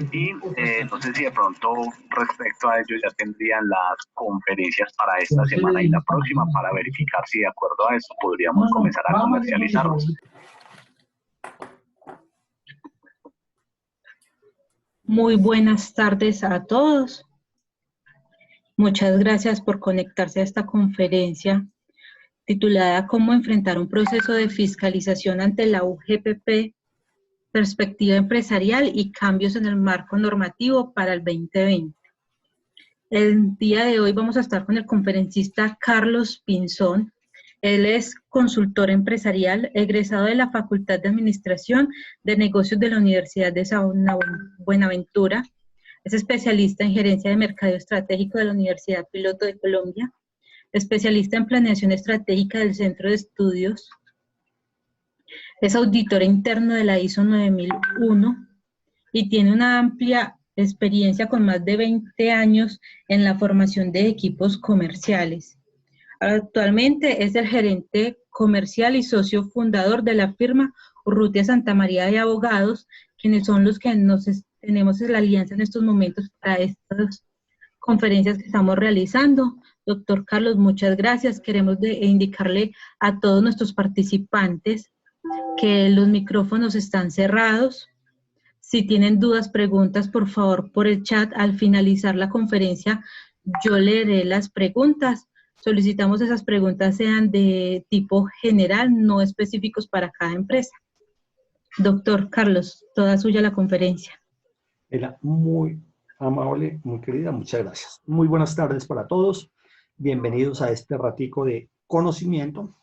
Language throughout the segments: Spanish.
Y no sé si de pronto respecto a ello ya tendrían las conferencias para esta semana y la próxima para verificar si de acuerdo a eso podríamos comenzar a comercializarlos. Muy buenas tardes a todos. Muchas gracias por conectarse a esta conferencia titulada ¿Cómo enfrentar un proceso de fiscalización ante la UGPP, perspectiva empresarial y cambios en el marco normativo para el 2020? El día de hoy vamos a estar con el conferencista Carlos Pinzón. Él es consultor empresarial, egresado de la Facultad de Administración de Negocios de la Universidad de Buenaventura. Es especialista en gerencia de mercadeo estratégico de la Universidad Piloto de Colombia, especialista en planeación estratégica del Centro de Estudios. Es auditor interno de la ISO 9001 y tiene una amplia experiencia con más de 20 años en la formación de equipos comerciales. Actualmente es el gerente comercial y socio fundador de la firma Urrutia Santa María de Abogados, quienes son los que tenemos la alianza en estos momentos para estas conferencias que estamos realizando. Doctor Carlos, muchas gracias. Queremos indicarle a todos nuestros participantes que los micrófonos están cerrados. Si tienen dudas, preguntas, por favor, por el chat. Al finalizar la conferencia, yo leeré las preguntas. Solicitamos esas preguntas sean de tipo general, no específicos para cada empresa. Doctor Carlos, toda suya la conferencia. Era muy amable, muy querida, muchas gracias. Muy buenas tardes para todos. Bienvenidos a este ratico de conocimiento.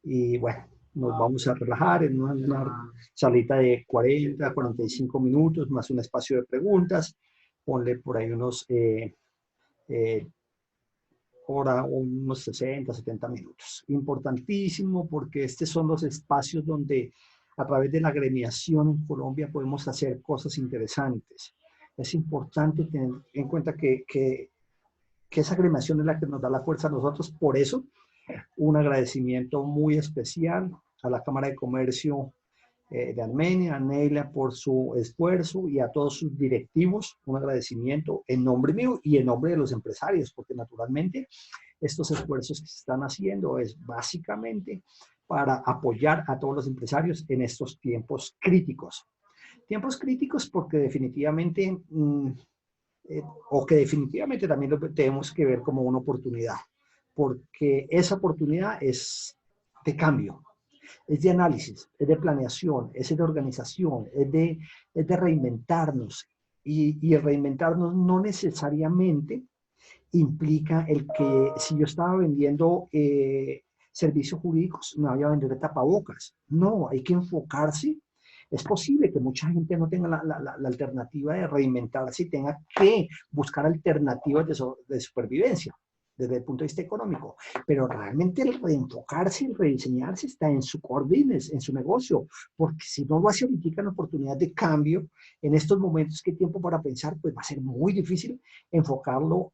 Y bueno, nos vamos a relajar en una salita de 40, 45 minutos, más un espacio de preguntas. Ponle por ahí unos unos 60, 70 minutos. Importantísimo porque estos son los espacios donde a través de la agremiación en Colombia podemos hacer cosas interesantes. Es importante tener en cuenta que esa agremiación es la que nos da la fuerza a nosotros. Por eso, un agradecimiento muy especial a la Cámara de Comercio de Armenia, a Neila por su esfuerzo y a todos sus directivos. Un agradecimiento en nombre mío y en nombre de los empresarios, porque naturalmente estos esfuerzos que se están haciendo es básicamente para apoyar a todos los empresarios en estos tiempos críticos. Tiempos críticos porque definitivamente, o que definitivamente también lo tenemos que ver como una oportunidad, porque esa oportunidad es de cambio, es de análisis, es de planeación, es de organización, es de reinventarnos. Y el reinventarnos no necesariamente implica el que si yo estaba vendiendo servicios jurídicos, me voy a vender tapabocas. No, hay que enfocarse. Es posible que mucha gente no tenga la alternativa de reinventarse y tenga que buscar alternativas de supervivencia desde el punto de vista económico, pero realmente el reenfocarse, el rediseñarse está en su core business, en su negocio, porque si no lo hace ahorita en oportunidad de cambio, en estos momentos que hay tiempo para pensar, pues va a ser muy difícil enfocarlo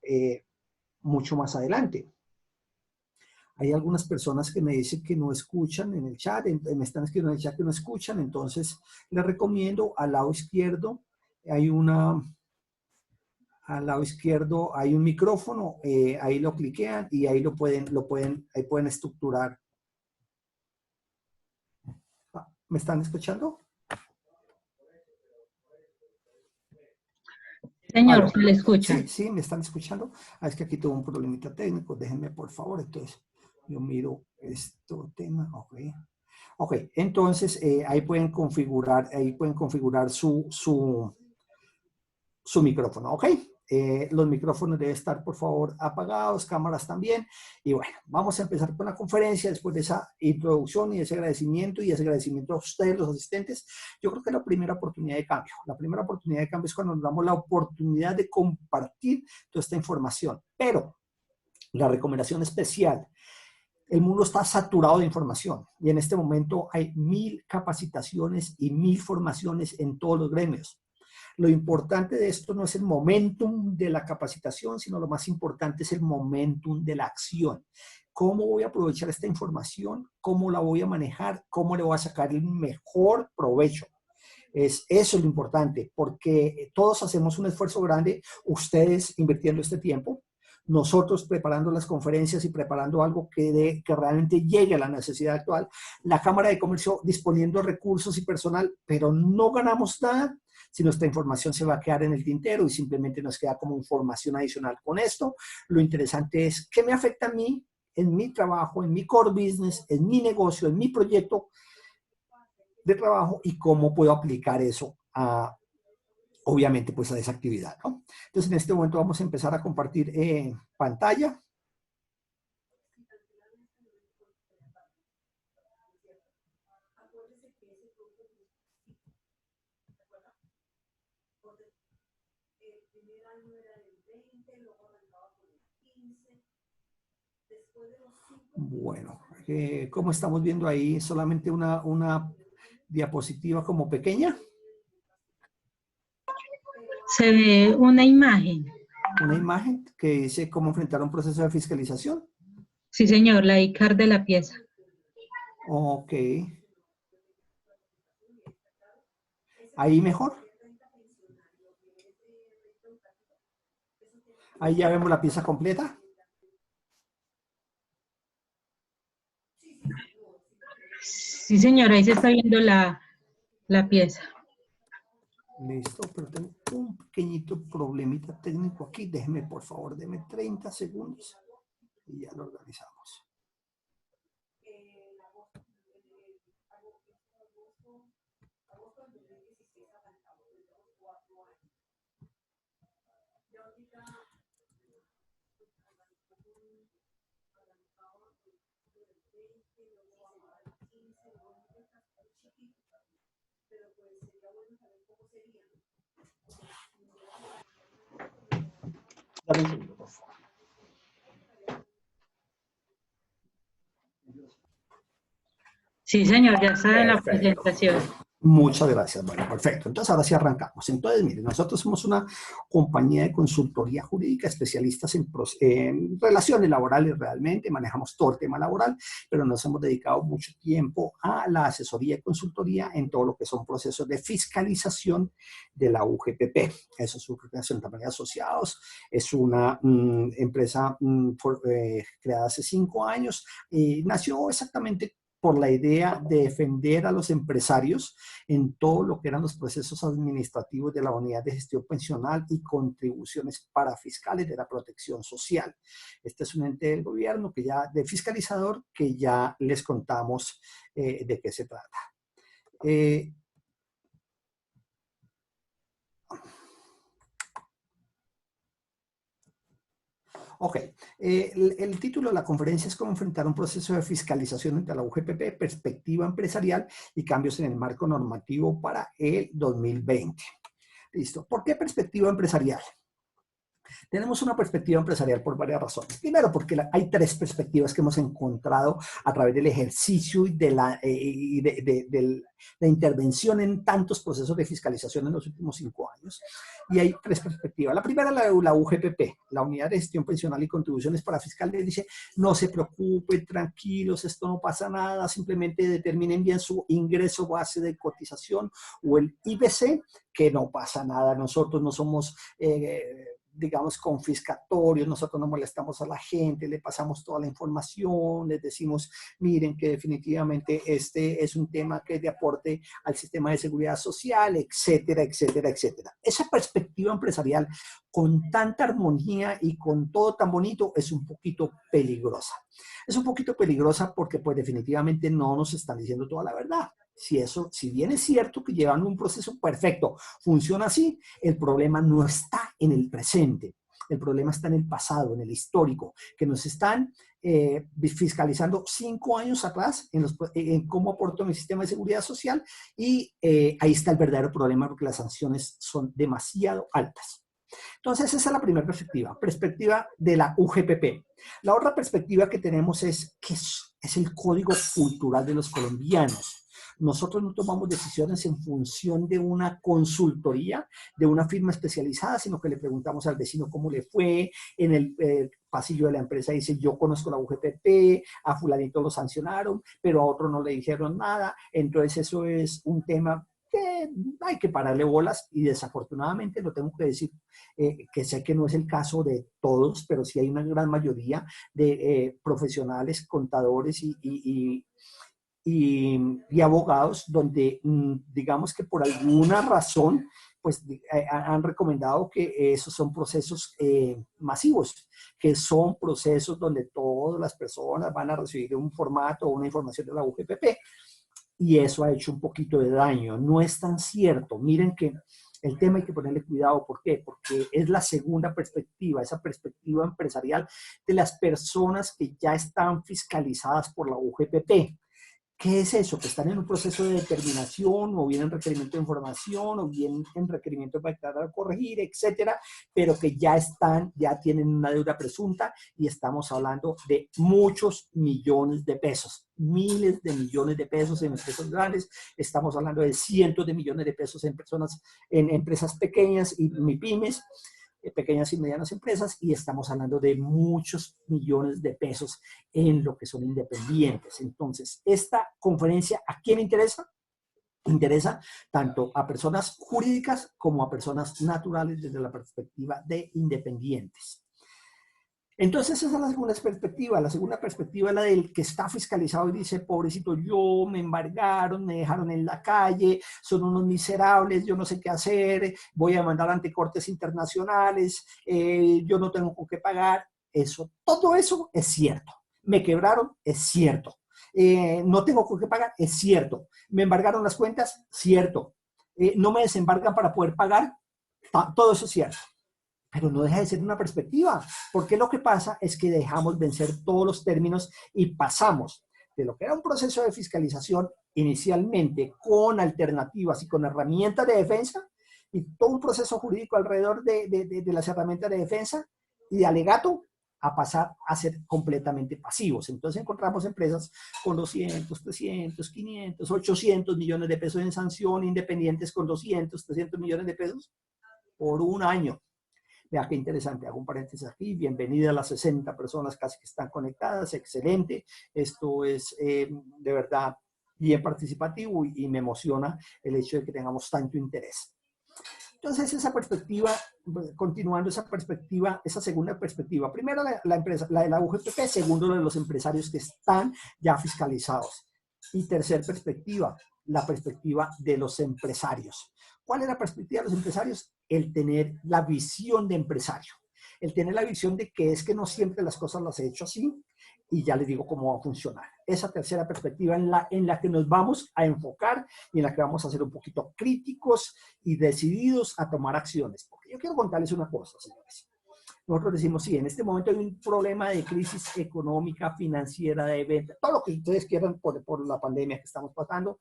mucho más adelante. Hay algunas personas que me dicen que no escuchan en el chat, me están escribiendo en el chat que no escuchan, entonces les recomiendo al lado izquierdo al lado izquierdo hay un micrófono, ahí lo cliquean y ahí ahí pueden estructurar. ¿Me están escuchando? Señor, se le escucha. Sí, sí, me están escuchando. Es que aquí tuve un problemita técnico, déjenme por favor, entonces yo miro este tema, ok, entonces ahí pueden configurar su micrófono, ¿ok? Los micrófonos deben estar, por favor, apagados, cámaras también. Y bueno, vamos a empezar con la conferencia después de esa introducción y ese agradecimiento a ustedes, los asistentes. Yo creo que la primera oportunidad de cambio. La primera oportunidad de cambio es cuando nos damos la oportunidad de compartir toda esta información. Pero la recomendación especial, el mundo está saturado de información y en este momento hay 1000 capacitaciones y 1000 formaciones en todos los gremios. Lo importante de esto no es el momentum de la capacitación, sino lo más importante es el momentum de la acción. ¿Cómo voy a aprovechar esta información? ¿Cómo la voy a manejar? ¿Cómo le voy a sacar el mejor provecho? Eso es lo importante, porque todos hacemos un esfuerzo grande, ustedes invirtiendo este tiempo, nosotros preparando las conferencias y preparando algo que realmente llegue a la necesidad actual, la Cámara de Comercio disponiendo recursos y personal, pero no ganamos nada si nuestra información se va a quedar en el tintero y simplemente nos queda como información adicional. Con esto, lo interesante es qué me afecta a mí en mi trabajo, en mi core business, en mi negocio, en mi proyecto de trabajo y cómo puedo aplicar eso a, obviamente, pues a esa actividad, ¿no? Entonces, en este momento vamos a empezar a compartir pantalla. Bueno, como estamos viendo ahí, solamente una diapositiva como pequeña. Se ve una imagen. Una imagen que dice cómo enfrentar un proceso de fiscalización. Sí, señor, la ICAR de la pieza. Ok. Ahí mejor. Ahí ya vemos la pieza completa. Sí, señor, ahí se está viendo la pieza. Listo, pero tengo un pequeñito problemita técnico aquí. Déjeme, por favor, deme 30 segundos y ya lo organizamos. Dame un segundo, por favor. Sí, señor, ya está en la Perfecto. presentación. Muchas gracias. Bueno, perfecto. Entonces, ahora sí arrancamos. Entonces, miren, nosotros somos una compañía de consultoría jurídica, especialistas en relaciones laborales realmente, manejamos todo el tema laboral, pero nos hemos dedicado mucho tiempo a la asesoría y consultoría en todo lo que son procesos de fiscalización de la UGPP. Eso es Universidad de Asociados, es una empresa creada hace 5 años y nació exactamente por la idea de defender a los empresarios en todo lo que eran los procesos administrativos de la unidad de gestión pensional y contribuciones parafiscales de la protección social. Este es un ente del gobierno de fiscalizador que ya les contamos de qué se trata. Ok, el título de la conferencia es cómo enfrentar un proceso de fiscalización entre la UGPP, perspectiva empresarial y cambios en el marco normativo para el 2020. Listo. ¿Por qué perspectiva empresarial? Tenemos una perspectiva empresarial por varias razones. Primero, porque hay 3 perspectivas que hemos encontrado a través del ejercicio y de la intervención en tantos procesos de fiscalización en los últimos 5 años. Y hay 3 perspectivas. La primera, la UGPP, la Unidad de Gestión Pensional y Contribuciones Parafiscales, dice, no se preocupen, tranquilos, esto no pasa nada, simplemente determinen bien su ingreso base de cotización o el IBC, que no pasa nada, nosotros no somos digamos, confiscatorios, nosotros no molestamos a la gente, le pasamos toda la información, les decimos, miren que definitivamente este es un tema que es de aporte al sistema de seguridad social, etcétera, etcétera, etcétera. Esa perspectiva empresarial con tanta armonía y con todo tan bonito es un poquito peligrosa. Es un poquito peligrosa porque pues definitivamente no nos están diciendo toda la verdad. Si bien es cierto que llevan un proceso perfecto, funciona así, el problema no está en el presente, el problema está en el pasado, en el histórico, que nos están fiscalizando 5 años atrás en cómo aportó en el sistema de seguridad social y ahí está el verdadero problema porque las sanciones son demasiado altas. Entonces, esa es la primera perspectiva de la UGPP. La otra perspectiva que tenemos es que es el código cultural de los colombianos. Nosotros no tomamos decisiones en función de una consultoría, de una firma especializada, sino que le preguntamos al vecino cómo le fue, en el pasillo de la empresa dice, yo conozco la UGPP, a fulanito lo sancionaron, pero a otro no le dijeron nada. Entonces eso es un tema que hay que pararle bolas y desafortunadamente lo tengo que decir, que sé que no es el caso de todos, pero sí hay una gran mayoría de profesionales, contadores y abogados donde digamos que por alguna razón pues han recomendado que esos son procesos masivos, que son procesos donde todas las personas van a recibir un formato o una información de la UGPP, y eso ha hecho un poquito de daño. No es tan cierto. Miren que el tema hay que ponerle cuidado. ¿Por qué? Porque es la segunda perspectiva, esa perspectiva empresarial de las personas que ya están fiscalizadas por la UGPP. ¿Qué es eso? Que están en un proceso de determinación, o bien en requerimiento de información, o bien en requerimiento para declarar o corregir, etcétera, pero que ya están, ya tienen una deuda presunta, y estamos hablando de muchos millones de pesos, miles de millones de pesos en empresas grandes, estamos hablando de cientos de millones de pesos en personas, en empresas pequeñas y MIPYMES, pequeñas y medianas empresas, y estamos hablando de muchos millones de pesos en lo que son independientes. Entonces, esta conferencia, ¿a quién interesa? Interesa tanto a personas jurídicas como a personas naturales desde la perspectiva de independientes. Entonces esa es la segunda perspectiva. La segunda perspectiva es la del que está fiscalizado y dice, pobrecito yo, me embargaron, me dejaron en la calle, son unos miserables, yo no sé qué hacer, voy a mandar ante cortes internacionales, yo no tengo con qué pagar. Eso, todo eso es cierto. Me quebraron, es cierto. No tengo con qué pagar, es cierto. Me embargaron las cuentas, cierto. No me desembargan para poder pagar, todo eso es cierto. Pero no deja de ser una perspectiva, porque lo que pasa es que dejamos vencer todos los términos y pasamos de lo que era un proceso de fiscalización inicialmente con alternativas y con herramientas de defensa, y todo un proceso jurídico alrededor de las herramientas de defensa y de alegato, a pasar a ser completamente pasivos. Entonces encontramos empresas con 200, 300, 500, 800 millones de pesos en sanción, independientes con 200, 300 millones de pesos por un año. Vea qué interesante, hago un paréntesis aquí. Bienvenida a las 60 personas casi que están conectadas, excelente. Esto es de verdad bien participativo y me emociona el hecho de que tengamos tanto interés. Entonces esa perspectiva, continuando esa perspectiva, esa segunda perspectiva, primero la empresa, la de la UGPP, segundo la de los empresarios que están ya fiscalizados, y tercer perspectiva, la perspectiva de los empresarios. ¿Cuál es la perspectiva de los empresarios? El tener la visión de empresario, el tener la visión de que es que no siempre las cosas las he hecho así, y ya les digo cómo va a funcionar. Esa tercera perspectiva en la que nos vamos a enfocar y en la que vamos a ser un poquito críticos y decididos a tomar acciones. Porque yo quiero contarles una cosa, señores. Nosotros decimos, sí, en este momento hay un problema de crisis económica, financiera, de venta, todo lo que ustedes quieran por la pandemia que estamos pasando.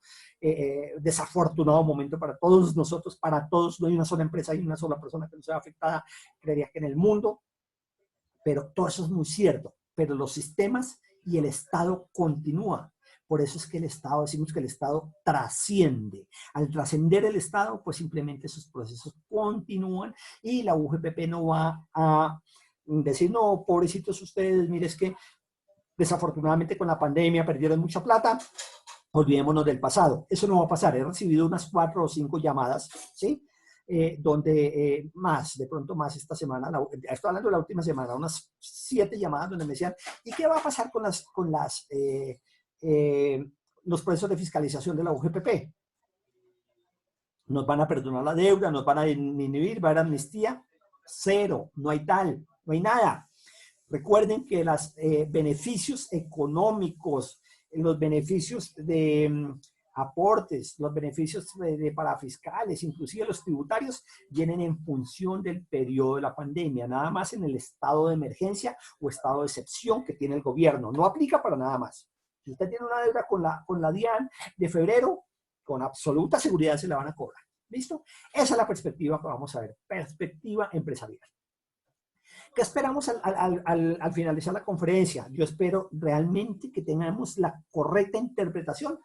Desafortunado momento para todos nosotros, para todos. No hay una sola empresa, hay una sola persona que no sea afectada, creería que en el mundo. Pero todo eso es muy cierto. Pero los sistemas y el Estado continúan. Por eso es que el Estado, decimos que el Estado trasciende. Al trascender el Estado, pues simplemente esos procesos continúan y la UGPP no va a decir, no, pobrecitos ustedes, mire, es que desafortunadamente con la pandemia perdieron mucha plata, olvidémonos del pasado. Eso no va a pasar. He recibido unas 4 o 5 llamadas, ¿sí? Donde de pronto más esta semana, estoy hablando de la última semana, unas 7 llamadas donde me decían, ¿y qué va a pasar con los procesos de fiscalización de la UGPP? ¿Nos van a perdonar la deuda? ¿Nos van a inhibir? ¿Va a haber amnistía? Cero, no hay tal, no hay nada. Recuerden que los beneficios económicos, los beneficios de aportes, los beneficios de parafiscales, inclusive los tributarios, vienen en función del periodo de la pandemia, nada más en el estado de emergencia o estado de excepción que tiene el gobierno. No aplica para nada más. Si usted tiene una deuda con la DIAN de febrero, con absoluta seguridad se la van a cobrar. ¿Listo? Esa es la perspectiva que vamos a ver, perspectiva empresarial. ¿Qué esperamos al finalizar la conferencia? Yo espero realmente que tengamos la correcta interpretación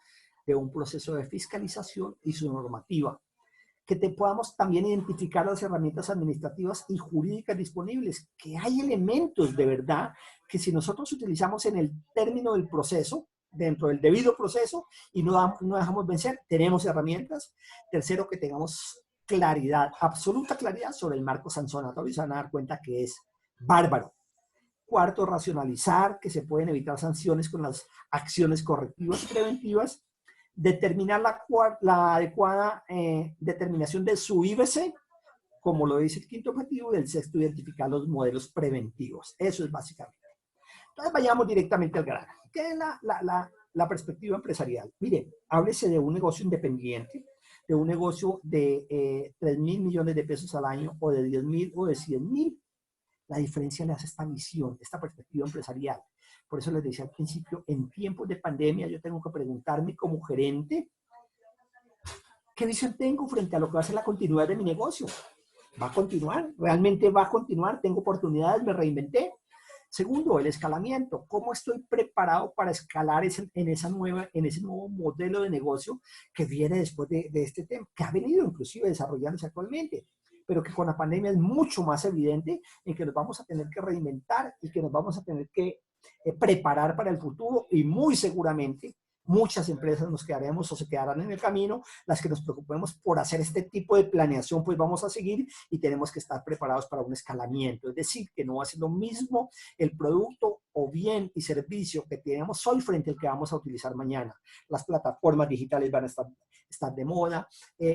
de un proceso de fiscalización y su normativa. Que podamos también identificar las herramientas administrativas y jurídicas disponibles, que hay elementos de verdad que si nosotros utilizamos en el término del proceso, dentro del debido proceso y no dejamos vencer, tenemos herramientas. Tercero, que tengamos claridad, absoluta claridad sobre el marco sancionatorio y se van a dar cuenta que es bárbaro. Cuarto, racionalizar que se pueden evitar sanciones con las acciones correctivas y preventivas. Determinar la adecuada determinación de su IBC, como lo dice el quinto objetivo, y el sexto, identificar los modelos preventivos. Eso es básicamente. Entonces vayamos directamente al grano. ¿Qué es la perspectiva empresarial? Mire, háblese de un negocio independiente, de un negocio de 3.000 millones de pesos al año, o de 10.000 o de 100.000. La diferencia le hace esta visión, esta perspectiva empresarial. Por eso les decía al principio, en tiempos de pandemia yo tengo que preguntarme como gerente, ¿qué visión tengo frente a lo que va a ser la continuidad de mi negocio? ¿Va a continuar? ¿Realmente va a continuar? ¿Tengo oportunidades? ¿Me reinventé? Segundo, el escalamiento. ¿Cómo estoy preparado para escalar en ese nuevo modelo de negocio que viene después de este tema, que ha venido inclusive desarrollándose actualmente, pero que con la pandemia es mucho más evidente en que nos vamos a tener que reinventar y que nos vamos a tener que preparar para el futuro, y muy seguramente muchas empresas nos quedaremos o se quedarán en el camino. Las que nos preocupemos por hacer este tipo de planeación, pues vamos a seguir y tenemos que estar preparados para un escalamiento. Es decir, que no va a ser lo mismo el producto o bien y servicio que tenemos hoy frente al que vamos a utilizar mañana. Las plataformas digitales van a estar de moda,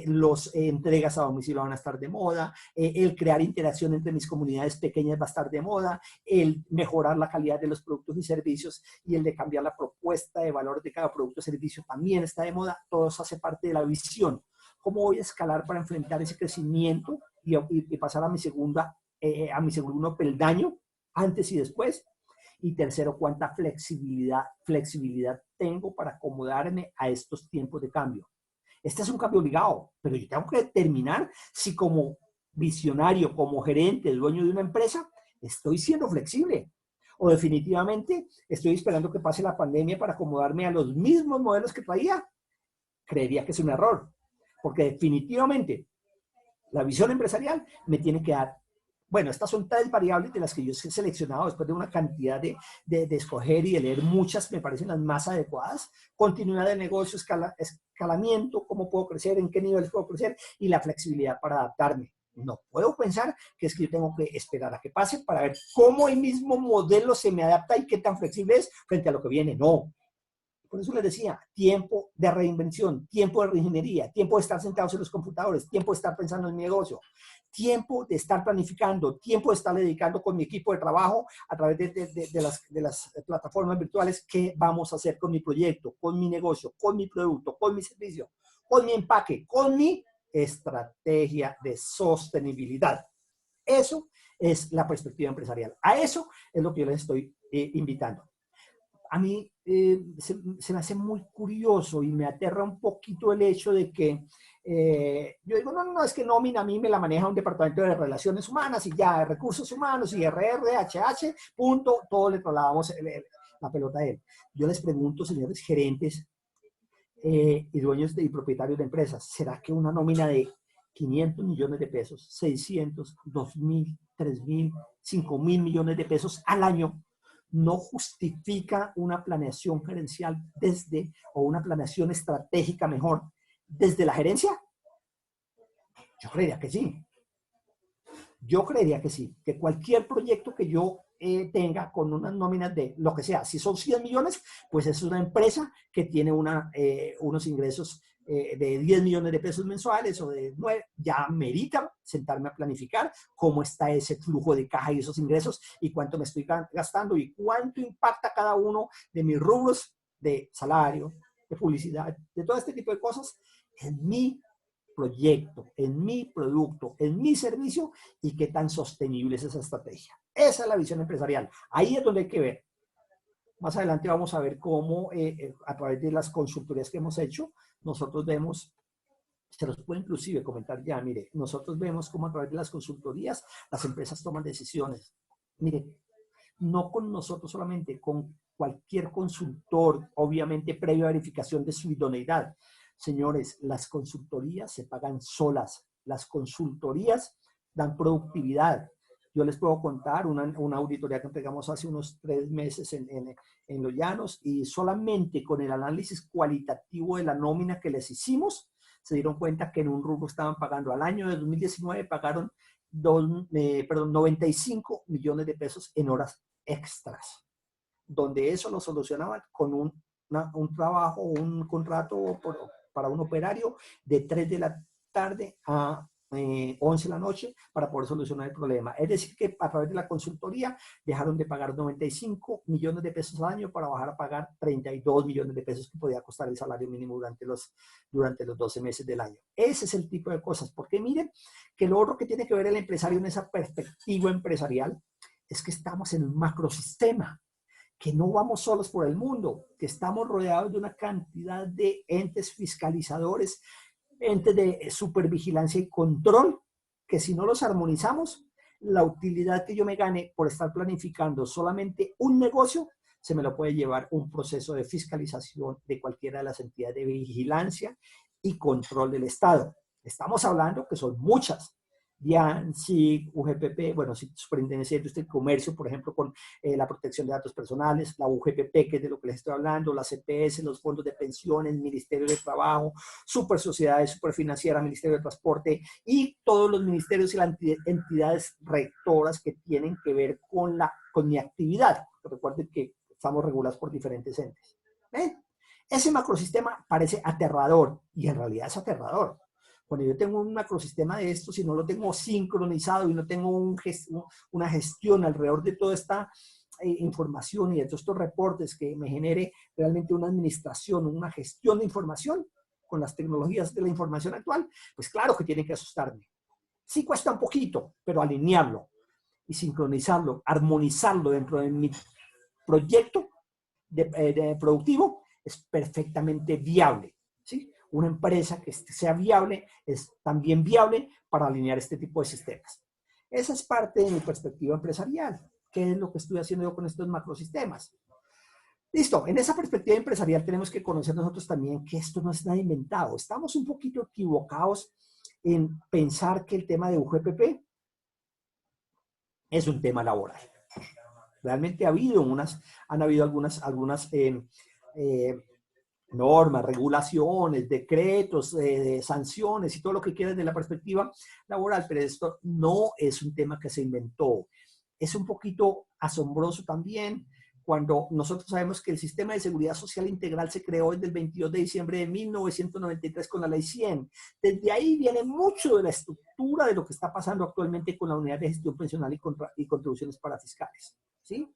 los entregas a domicilio van a estar de moda, el crear interacción entre mis comunidades pequeñas va a estar de moda, el mejorar la calidad de los productos y servicios y el de cambiar la propuesta de valor de cada producto o servicio también está de moda. Todo eso hace parte de la visión. ¿Cómo voy a escalar para enfrentar ese crecimiento y pasar a mi segundo peldaño, antes y después? Y tercero, ¿cuánta flexibilidad tengo para acomodarme a estos tiempos de cambio? Este es un cambio obligado, pero yo tengo que determinar si como visionario, como gerente, dueño de una empresa, estoy siendo flexible. O definitivamente estoy esperando que pase la pandemia para acomodarme a los mismos modelos que traía. Creería que es un error, porque definitivamente la visión empresarial me tiene que dar. Bueno, estas son 3 variables de las que yo he seleccionado después de una cantidad de escoger y de leer muchas, me parecen las más adecuadas. Continuidad de negocio, escalamiento, cómo puedo crecer, en qué niveles puedo crecer y la flexibilidad para adaptarme. No puedo pensar que es que yo tengo que esperar a que pase para ver cómo el mismo modelo se me adapta y qué tan flexible es frente a lo que viene. No. Por eso les decía, tiempo de reinvención, tiempo de reingeniería, tiempo de estar sentados en los computadores, tiempo de estar pensando en mi negocio, tiempo de estar planificando, tiempo de estar dedicando con mi equipo de trabajo a través de las plataformas virtuales qué vamos a hacer con mi proyecto, con mi negocio, con mi producto, con mi servicio, con mi empaque, con mi estrategia de sostenibilidad. Eso es la perspectiva empresarial. A eso es lo que yo les estoy invitando. A mí se me hace muy curioso y me aterra un poquito el hecho de que yo digo, no, es que nómina a mí me la maneja un departamento de relaciones humanas y ya, de recursos humanos y HH, punto, todo le trasladamos la pelota a él. Yo les pregunto, señores gerentes y dueños y propietarios de empresas, ¿será que una nómina de 500 millones de pesos, 600, 2.000, 3.000, 5.000 millones de pesos al año no justifica una planeación gerencial o una planeación estratégica mejor desde la gerencia? Yo creería que sí. Yo creería que sí, que cualquier proyecto que yo tenga con unas nóminas de lo que sea, si son 100 millones, pues es una empresa que tiene unos ingresos de 10 millones de pesos mensuales o de 9, ya merita sentarme a planificar cómo está ese flujo de caja y esos ingresos y cuánto me estoy gastando y cuánto impacta cada uno de mis rubros de salario, de publicidad, de todo este tipo de cosas en mi proyecto, en mi producto, en mi servicio y qué tan sostenible es esa estrategia. Esa es la visión empresarial. Ahí es donde hay que ver. Más adelante vamos a ver cómo a través de las consultorías que hemos hecho, nosotros vemos, se los puedo inclusive comentar ya, mire, nosotros vemos cómo a través de las consultorías las empresas toman decisiones. Mire, no con nosotros solamente, con cualquier consultor, obviamente previa verificación de su idoneidad. Señores, las consultorías se pagan solas. Las consultorías dan productividad. Yo les puedo contar una auditoría que entregamos hace unos 3 meses en Los Llanos, y solamente con el análisis cualitativo de la nómina que les hicimos, se dieron cuenta que en un rubro estaban pagando al año de 2019, pagaron 95 millones de pesos en horas extras, donde eso lo solucionaban con un trabajo, un contrato para un operario de 3 de la tarde a 11 de la noche para poder solucionar el problema. Es decir, que a través de la consultoría dejaron de pagar 95 millones de pesos al año para bajar a pagar 32 millones de pesos que podía costar el salario mínimo durante los 12 meses del año. Ese es el tipo de cosas. Porque miren que lo otro que tiene que ver el empresario en esa perspectiva empresarial es que estamos en un macrosistema, que no vamos solos por el mundo, que estamos rodeados de una cantidad de entes fiscalizadores, entes de supervigilancia y control, que si no los armonizamos, la utilidad que yo me gane por estar planificando solamente un negocio, se me lo puede llevar un proceso de fiscalización de cualquiera de las entidades de vigilancia y control del Estado. Estamos hablando que son muchas. DIAN, SIC, UGPP, bueno, Superintendencia de Industria y Comercio, por ejemplo, con la protección de datos personales, la UGPP, que es de lo que les estoy hablando, la CPS, los fondos de pensiones, Ministerio de Trabajo, Super Sociedades, Superfinanciera, Ministerio de Transporte y todos los ministerios y las entidades rectoras que tienen que ver con mi actividad. Recuerden que estamos regulados por diferentes entes. Ese macrosistema parece aterrador y en realidad es aterrador. Cuando yo tengo un macrosistema de estos, si no lo tengo sincronizado y no tengo una gestión alrededor de toda esta información y de todos estos reportes que me genere realmente una administración, una gestión de información con las tecnologías de la información actual, pues claro que tiene que asustarme. Sí cuesta un poquito, pero alinearlo y sincronizarlo, armonizarlo dentro de mi proyecto de productivo es perfectamente viable, ¿sí? Una empresa que sea viable es también viable para alinear este tipo de sistemas. Esa es parte de mi perspectiva empresarial. ¿Qué es lo que estoy haciendo yo con estos macrosistemas? Listo, en esa perspectiva empresarial tenemos que conocer nosotros también que esto no es nada inventado. Estamos un poquito equivocados en pensar que el tema de UGPP es un tema laboral. Realmente han habido algunas normas, regulaciones, decretos, sanciones y todo lo que quieran de la perspectiva laboral, pero esto no es un tema que se inventó. Es un poquito asombroso también cuando nosotros sabemos que el Sistema de Seguridad Social Integral se creó desde el 22 de diciembre de 1993 con la Ley 100. Desde ahí viene mucho de la estructura de lo que está pasando actualmente con la Unidad de Gestión Pensional y Contribuciones Parafiscales, ¿sí?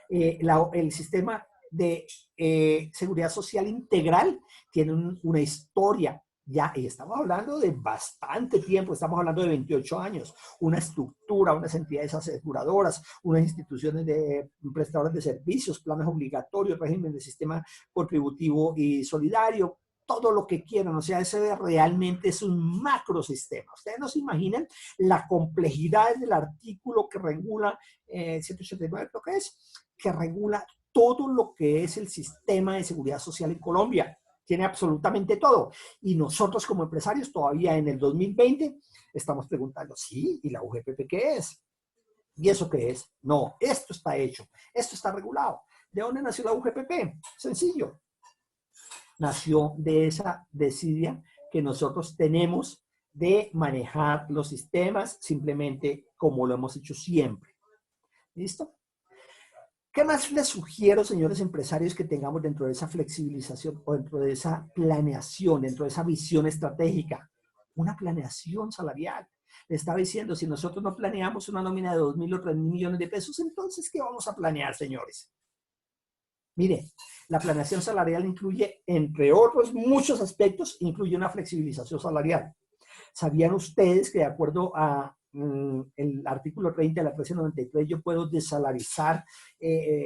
El sistema de seguridad social integral tiene una historia ya, y estamos hablando de bastante tiempo, estamos hablando de 28 años, una estructura, unas entidades aseguradoras, unas instituciones de prestadoras de servicios, planes obligatorios, régimen de sistema contributivo y solidario, todo lo que quieran. O sea, ese realmente es un macrosistema. Ustedes no se imaginan la complejidad del artículo que regula 189, creo que es, que regula todo lo que es el sistema de seguridad social en Colombia. Tiene absolutamente todo. Y nosotros como empresarios todavía en el 2020 estamos preguntando, sí, ¿y la UGPP qué es? ¿Y eso qué es? No, esto está hecho, esto está regulado. ¿De dónde nació la UGPP? Sencillo. Nació de esa desidia que nosotros tenemos de manejar los sistemas simplemente como lo hemos hecho siempre. ¿Listo? ¿Qué más les sugiero, señores empresarios, que tengamos dentro de esa flexibilización o dentro de esa planeación, dentro de esa visión estratégica? Una planeación salarial. Le estaba diciendo, si nosotros no planeamos una nómina de 2.000 o 3.000 millones de pesos, entonces, ¿qué vamos a planear, señores? Mire, la planeación salarial incluye, entre otros muchos aspectos, incluye una flexibilización salarial. ¿Sabían ustedes que de acuerdo a el artículo 30 de la 1393 yo puedo desalarizar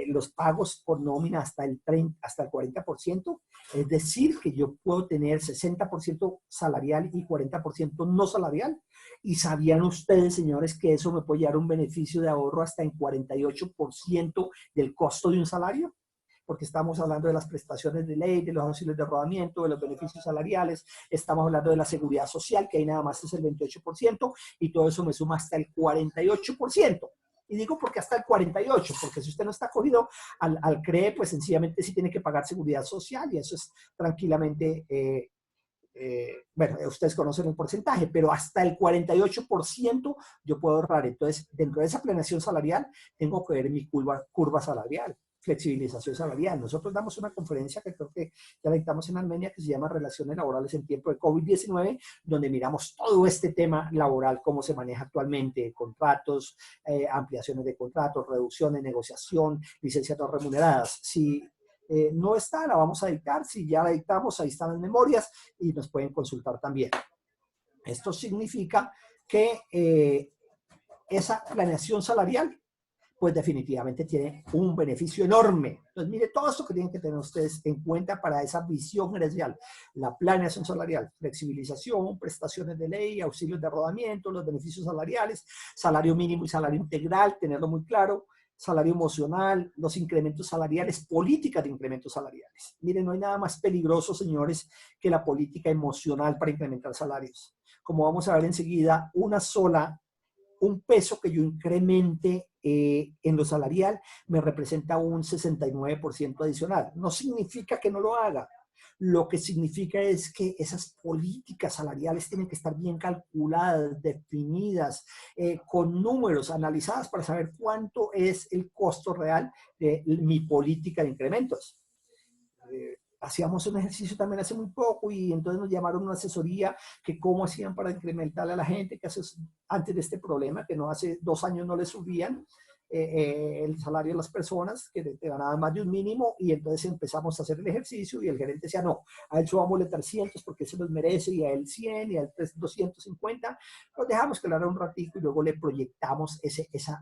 los pagos por nómina hasta el 40%? Es decir, que yo puedo tener 60% salarial y 40% no salarial. ¿Y sabían ustedes, señores, que eso me puede llevar un beneficio de ahorro hasta en 48% del costo de un salario? porque estamos hablando de las prestaciones de ley, de los auxilios de rodamiento, de los beneficios salariales, estamos hablando de la seguridad social, que ahí nada más es el 28%, y todo eso me suma hasta el 48%. Y digo porque hasta el 48%, porque si usted no está acogido al CRE, pues sencillamente sí tiene que pagar seguridad social, y eso es tranquilamente, bueno, ustedes conocen el porcentaje, pero hasta el 48% yo puedo ahorrar. Entonces, dentro de esa planeación salarial, tengo que ver mi curva salarial, flexibilización salarial. Nosotros damos una conferencia que creo que ya la dictamos en Armenia, que se llama Relaciones Laborales en Tiempo de COVID-19, donde miramos todo este tema laboral, cómo se maneja actualmente, contratos, ampliaciones de contratos, reducciones, negociación, licencias no remuneradas. Si no está, la vamos a dictar. Si ya la dictamos, ahí están las memorias y nos pueden consultar también. Esto significa que esa planeación salarial, pues definitivamente tiene un beneficio enorme. Entonces, mire todo esto que tienen que tener ustedes en cuenta para esa visión gerencial. La planeación salarial, flexibilización, prestaciones de ley, auxilios de rodamiento, los beneficios salariales, salario mínimo y salario integral, tenerlo muy claro, salario emocional, los incrementos salariales, políticas de incrementos salariales. Miren, no hay nada más peligroso, señores, que la política emocional para incrementar salarios. Como vamos a ver enseguida, un peso que yo incremente en lo salarial me representa un 69% adicional. No significa que no lo haga. Lo que significa es que esas políticas salariales tienen que estar bien calculadas, definidas, con números, analizadas para saber cuánto es el costo real de mi política de incrementos. Hacíamos un ejercicio también hace muy poco y entonces nos llamaron a una asesoría que cómo hacían para incrementarle a la gente que antes de este problema, que no hace 2 años no le subían el salario a las personas que te ganaban más de un mínimo, y entonces empezamos a hacer el ejercicio y el gerente decía, no, a él subámosle 300 porque se los merece, y a él 100 y a él 250, lo dejamos que lo haga un ratico y luego le proyectamos esa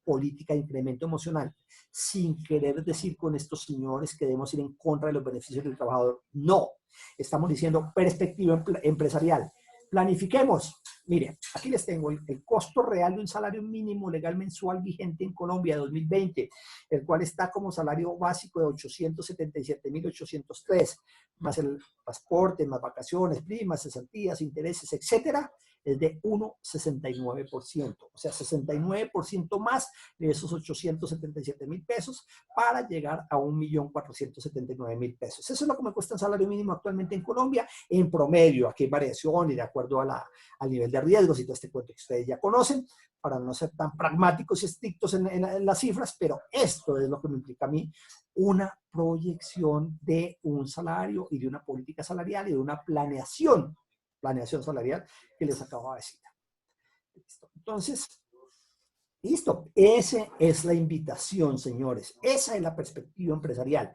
política de incremento emocional, sin querer decir con estos señores que debemos ir en contra de los beneficios del trabajador. No, estamos diciendo perspectiva empresarial. Planifiquemos. Mire, aquí les tengo el costo real de un salario mínimo legal mensual vigente en Colombia 2020, el cual está como salario básico de 877.803, más el transporte, más vacaciones, primas, cesantías, intereses, etcétera, es de 1,69%. O sea, 69% más de esos 877.000 pesos para llegar a 1.479.000 pesos. Eso es lo que me cuesta un salario mínimo actualmente en Colombia, en promedio. Aquí hay variaciones de acuerdo al nivel de riesgos y todo este cuento que ustedes ya conocen, para no ser tan pragmáticos y estrictos en las cifras, pero esto es lo que me implica a mí una proyección de un salario y de una política salarial y de una planeación salarial que les acabo de decir. Entonces, listo. Esa es la invitación, señores. Esa es la perspectiva empresarial.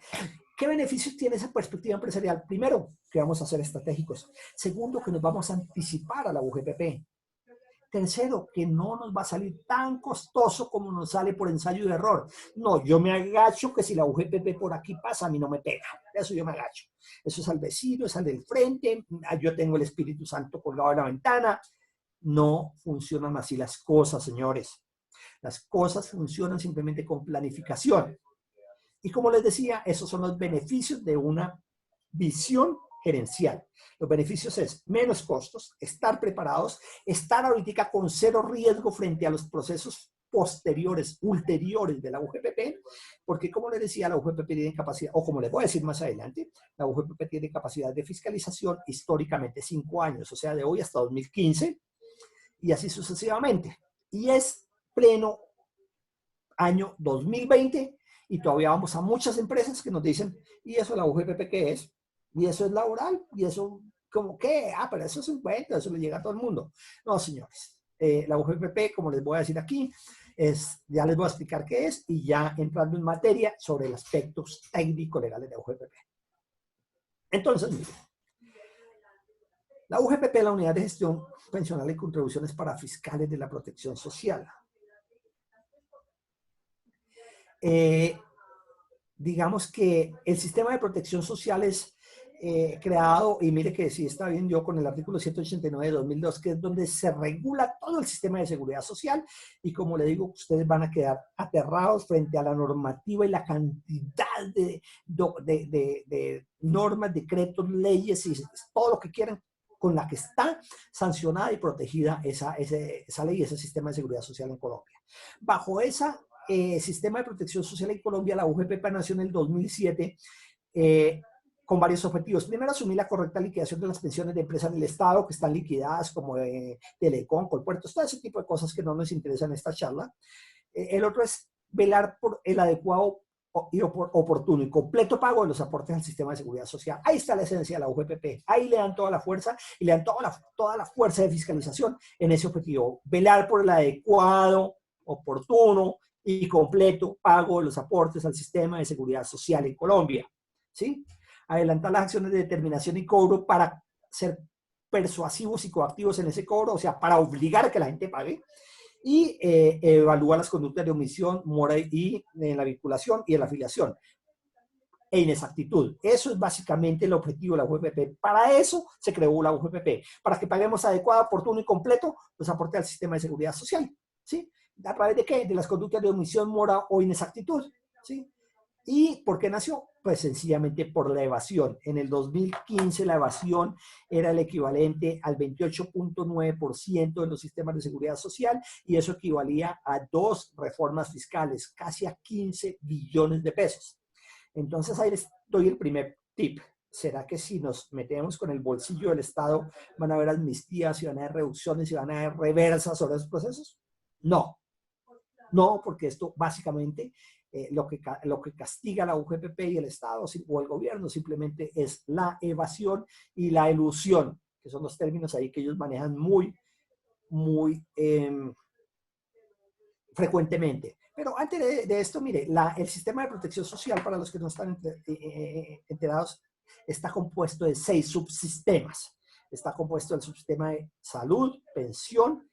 ¿Qué beneficios tiene esa perspectiva empresarial? Primero, que vamos a ser estratégicos. Segundo, que nos vamos a anticipar a la UGPP. Tercero, que no nos va a salir tan costoso como nos sale por ensayo y error. No, yo me agacho que si la UGPP por aquí pasa, a mí no me pega. Eso yo me agacho. Eso es al vecino, es al del frente. Yo tengo el Espíritu Santo colgado en la ventana. No funcionan así las cosas, señores. Las cosas funcionan simplemente con planificación. Y como les decía, esos son los beneficios de una visión gerencial. Los beneficios es menos costos, estar preparados, estar ahorita con cero riesgo frente a los procesos posteriores, ulteriores de la UGPP, porque como les decía, la UGPP tiene capacidad, o como les voy a decir más adelante, la UGPP tiene capacidad de fiscalización históricamente 5 años, o sea, de hoy hasta 2015, y así sucesivamente. Y es pleno año 2020, y todavía vamos a muchas empresas que nos dicen, ¿y eso la UGPP qué es? ¿Y eso es laboral? ¿Y eso como qué? Ah, pero eso es un cuento, eso le llega a todo el mundo. No, señores. La UGPP, como les voy a decir aquí, ya les voy a explicar qué es, y ya entrando en materia sobre los aspectos técnico-legales de la UGPP. Entonces, miren, la UGPP, la Unidad de Gestión Pensional y Contribuciones para Fiscales de la Protección Social. Digamos que el sistema de protección social es creado, y mire que sí está bien yo con el artículo 189 de 2002, que es donde se regula todo el sistema de seguridad social, y como le digo, ustedes van a quedar aterrados frente a la normativa y la cantidad de normas, decretos, leyes y todo lo que quieran con la que está sancionada y protegida esa ley, ese sistema de seguridad social en Colombia. Bajo ese sistema de protección social en Colombia, la UGPP nació en el 2007, con varios objetivos. Primero, asumir la correcta liquidación de las pensiones de empresas del Estado que están liquidadas, como Telecom, Colpuertos, todo ese tipo de cosas que no nos interesan en esta charla. El otro es velar por el adecuado y oportuno y completo pago de los aportes al sistema de seguridad social. Ahí está la esencia de la UGPP. Ahí le dan toda la fuerza y le dan toda la fuerza de fiscalización en ese objetivo. Velar por el adecuado, oportuno y completo pago de los aportes al sistema de seguridad social en Colombia. ¿Sí? Adelantar las acciones de determinación y cobro para ser persuasivos y coactivos en ese cobro, o sea, para obligar a que la gente pague, y evaluar las conductas de omisión, mora y en la vinculación y en la afiliación e inexactitud. Eso es básicamente el objetivo de la UGPP. Para eso se creó la UGPP, para que paguemos adecuado, oportuno y completo los aportes al sistema de seguridad social. ¿Sí? ¿A través de qué? De las conductas de omisión, mora o inexactitud. ¿Sí? ¿Y por qué nació? Pues sencillamente por la evasión. En el 2015 la evasión era el equivalente al 28.9% de los sistemas de seguridad social, y eso equivalía a 2 reformas fiscales, casi a 15 billones de pesos. Entonces ahí les doy el primer tip. ¿Será que si nos metemos con el bolsillo del Estado van a haber amnistías y van a haber reducciones y van a haber reversas sobre esos procesos? No. No, porque esto básicamente lo que castiga la UGPP y el Estado o el gobierno simplemente es la evasión y la elusión, que son los términos ahí que ellos manejan muy frecuentemente. Pero antes de esto, mire, el sistema de protección social, para los que no están enterados, está compuesto de 6 subsistemas. Está compuesto del subsistema de salud, pensión,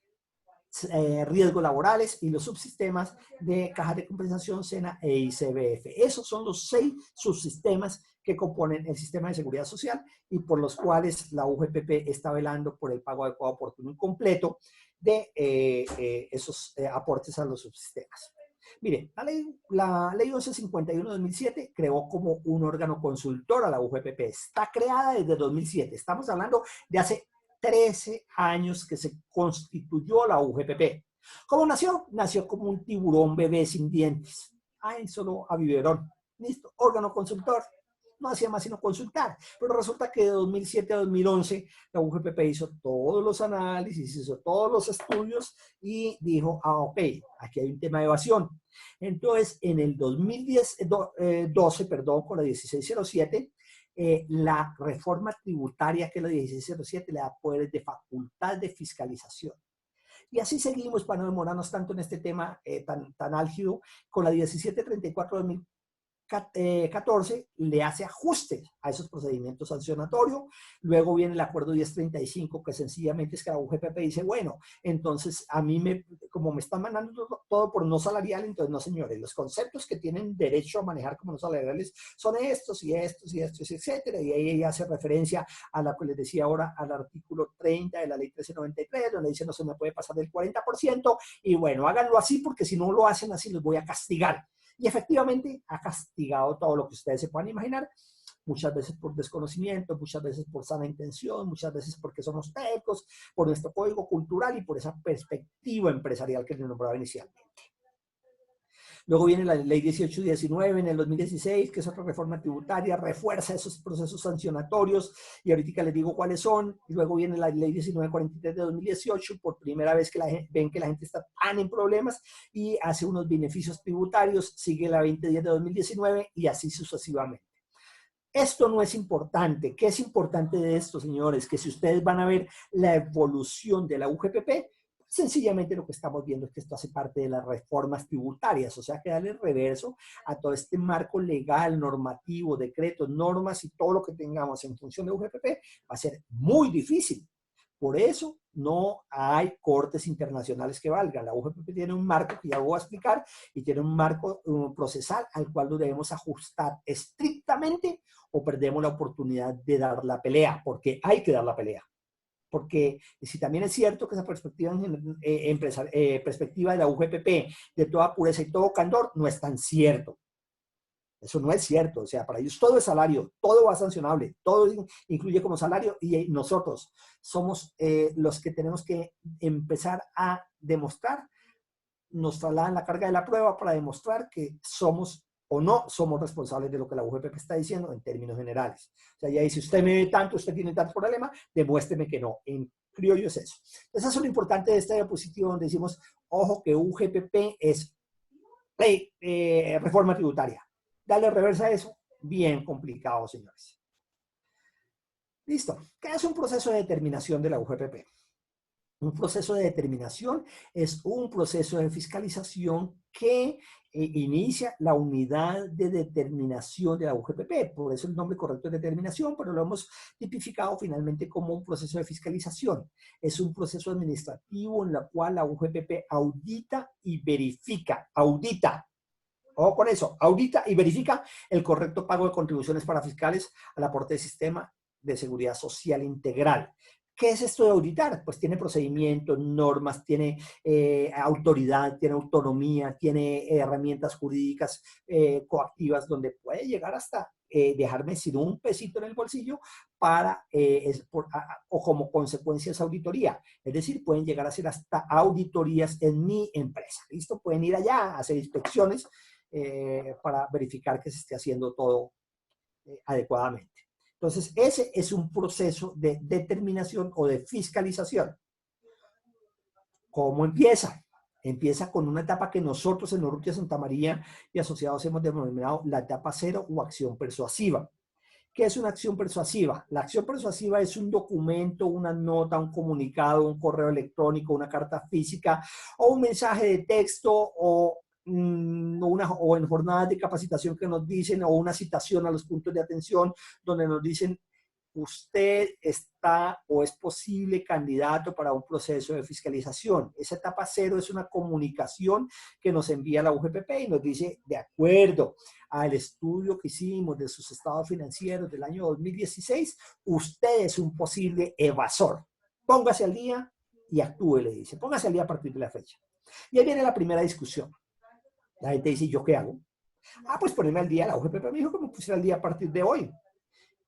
riesgos laborales y los subsistemas de cajas de compensación, SENA e ICBF. Esos son los 6 subsistemas que componen el sistema de seguridad social y por los cuales la UGPP está velando por el pago adecuado, oportuno y completo de esos aportes a los subsistemas. Mire, la ley 1151 de 2007 creó como un órgano consultor a la UGPP. Está creada desde 2007. Estamos hablando de hace 13 años que se constituyó la UGPP. ¿Cómo nació? Nació como un tiburón bebé sin dientes. Ay, solo a biberón. Listo, órgano consultor. No hacía más sino consultar. Pero resulta que de 2007 a 2011 la UGPP hizo todos los análisis, hizo todos los estudios y dijo, ok, aquí hay un tema de evasión. Entonces, en el 2012, con la 1607, la reforma tributaria, que es la 1607, le da poderes de facultad de fiscalización. Y así seguimos para no demorarnos tanto en este tema tan álgido. Con la 1734 de 2014 le hace ajustes a esos procedimientos sancionatorios. Luego viene el acuerdo 1035, que sencillamente es que la UGPP dice, bueno, entonces a mí como me están mandando todo por no salarial, entonces no, señores, los conceptos que tienen derecho a manejar como no salariales son estos y estos y estos, etcétera. Y ahí ella hace referencia a la que les decía ahora, al artículo 30 de la ley 1393, donde dice no se me puede pasar del 40%, y bueno, háganlo así porque si no lo hacen así los voy a castigar. Y efectivamente ha castigado todo lo que ustedes se puedan imaginar, muchas veces por desconocimiento, muchas veces por sana intención, muchas veces porque somos tecos, por nuestro código cultural y por esa perspectiva empresarial que les nombraba inicialmente. Luego viene la ley 1819 en el 2016, que es otra reforma tributaria, refuerza esos procesos sancionatorios, y ahorita les digo cuáles son. Y luego viene la ley 1943 de 2018, por primera vez que ven que la gente está tan en problemas y hace unos beneficios tributarios, sigue la 2010 de 2019 y así sucesivamente. Esto no es importante. ¿Qué es importante de esto, señores? Que si ustedes van a ver la evolución de la UGPP, sencillamente lo que estamos viendo es que esto hace parte de las reformas tributarias, o sea, que darle reverso a todo este marco legal, normativo, decretos, normas y todo lo que tengamos en función de UGPP va a ser muy difícil. Por eso no hay cortes internacionales que valgan. La UGPP tiene un marco que ya voy a explicar y tiene un marco procesal al cual nos debemos ajustar estrictamente o perdemos la oportunidad de dar la pelea, porque hay que dar la pelea. Porque si también es cierto que esa perspectiva, perspectiva de la UGPP de toda pureza y todo candor no es tan cierto. Eso no es cierto, o sea, para ellos todo es salario, todo va sancionable, todo incluye como salario y nosotros somos los que tenemos que empezar a demostrar, nos trasladan la carga de la prueba para demostrar que somos o no somos responsables de lo que la UGPP está diciendo en términos generales. O sea, ya dice, usted me ve tanto, usted tiene tanto problema, demuéstreme que no. En criollo es eso. Entonces, eso es lo importante de esta diapositiva donde decimos, ojo que UGPP es reforma tributaria. Darle reversa a eso, bien complicado, señores. Listo. ¿Qué es un proceso de determinación de la UGPP? Un proceso de determinación es un proceso de fiscalización que inicia la unidad de determinación de la UGPP. Por eso el nombre correcto es determinación, pero lo hemos tipificado finalmente como un proceso de fiscalización. Es un proceso administrativo en el cual la UGPP audita y verifica. Audita. Ojo con eso, audita y verifica el correcto pago de contribuciones para fiscales al aporte del sistema de seguridad social integral. ¿Qué es esto de auditar? Pues tiene procedimientos, normas, tiene autoridad, tiene autonomía, tiene herramientas jurídicas coactivas donde puede llegar hasta dejarme sin un pesito en el bolsillo para, o como consecuencia de esa auditoría. Es decir, pueden llegar a hacer hasta auditorías en mi empresa. ¿Listo? Pueden ir allá a hacer inspecciones para verificar que se esté haciendo todo adecuadamente. Entonces, ese es un proceso de determinación o de fiscalización. ¿Cómo empieza? Empieza con una etapa que nosotros en Urrutia Santa María y asociados hemos denominado la etapa 0 o acción persuasiva. ¿Qué es una acción persuasiva? La acción persuasiva es un documento, una nota, un comunicado, un correo electrónico, una carta física o un mensaje de texto o en jornadas de capacitación que nos dicen, o una citación a los puntos de atención donde nos dicen, usted está o es posible candidato para un proceso de fiscalización. Esa etapa 0 es una comunicación que nos envía la UGPP y nos dice, de acuerdo al estudio que hicimos de sus estados financieros del año 2016, usted es un posible evasor. Póngase al día y actúe, le dice. Póngase al día a partir de la fecha. Y ahí viene la primera discusión. La gente dice, ¿yo qué hago? Ah, pues ponerme al día. La UGPP me dijo que me pusiera al día a partir de hoy.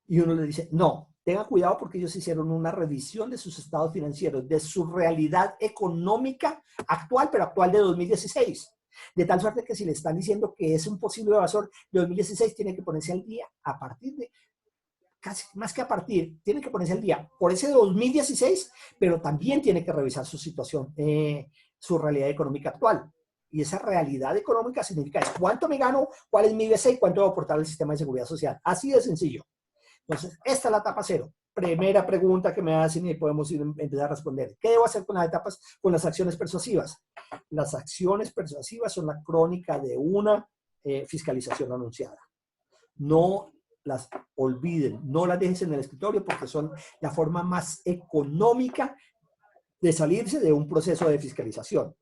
Y uno le dice, no, tenga cuidado porque ellos hicieron una revisión de sus estados financieros, de su realidad económica actual, pero actual de 2016. De tal suerte que si le están diciendo que es un posible evasor de 2016, tiene que ponerse al día a partir de, casi más que a partir, tiene que ponerse al día por ese 2016, pero también tiene que revisar su situación, su realidad económica actual. Y esa realidad económica significa cuánto me gano, cuál es mi IBC y cuánto debo aportar al sistema de seguridad social. Así de sencillo. Entonces, esta es la etapa 0. Primera pregunta que me hacen y podemos empezar a responder. ¿Qué debo hacer con las etapas, con las acciones persuasivas? Las acciones persuasivas son la crónica de una fiscalización anunciada. No las olviden, no las dejen en el escritorio porque son la forma más económica de salirse de un proceso de fiscalización.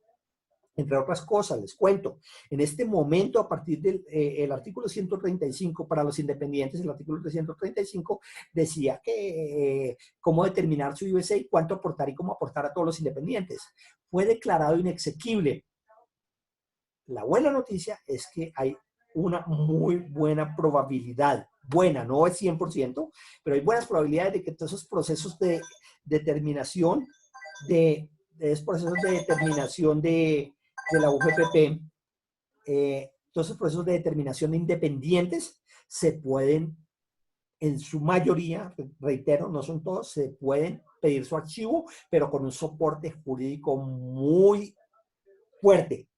Entre otras cosas, les cuento, en este momento, a partir del artículo 135 para los independientes, el artículo 135 decía que cómo determinar su IBC y cuánto aportar y cómo aportar a todos los independientes. Fue declarado inexequible. La buena noticia es que hay una muy buena probabilidad, buena, no es 100%, pero hay buenas probabilidades de que todos esos procesos de determinación de la UGPP, todos esos procesos de determinación de independientes se pueden, en su mayoría, reitero, no son todos, se pueden pedir su archivo, pero con un soporte jurídico muy fuerte,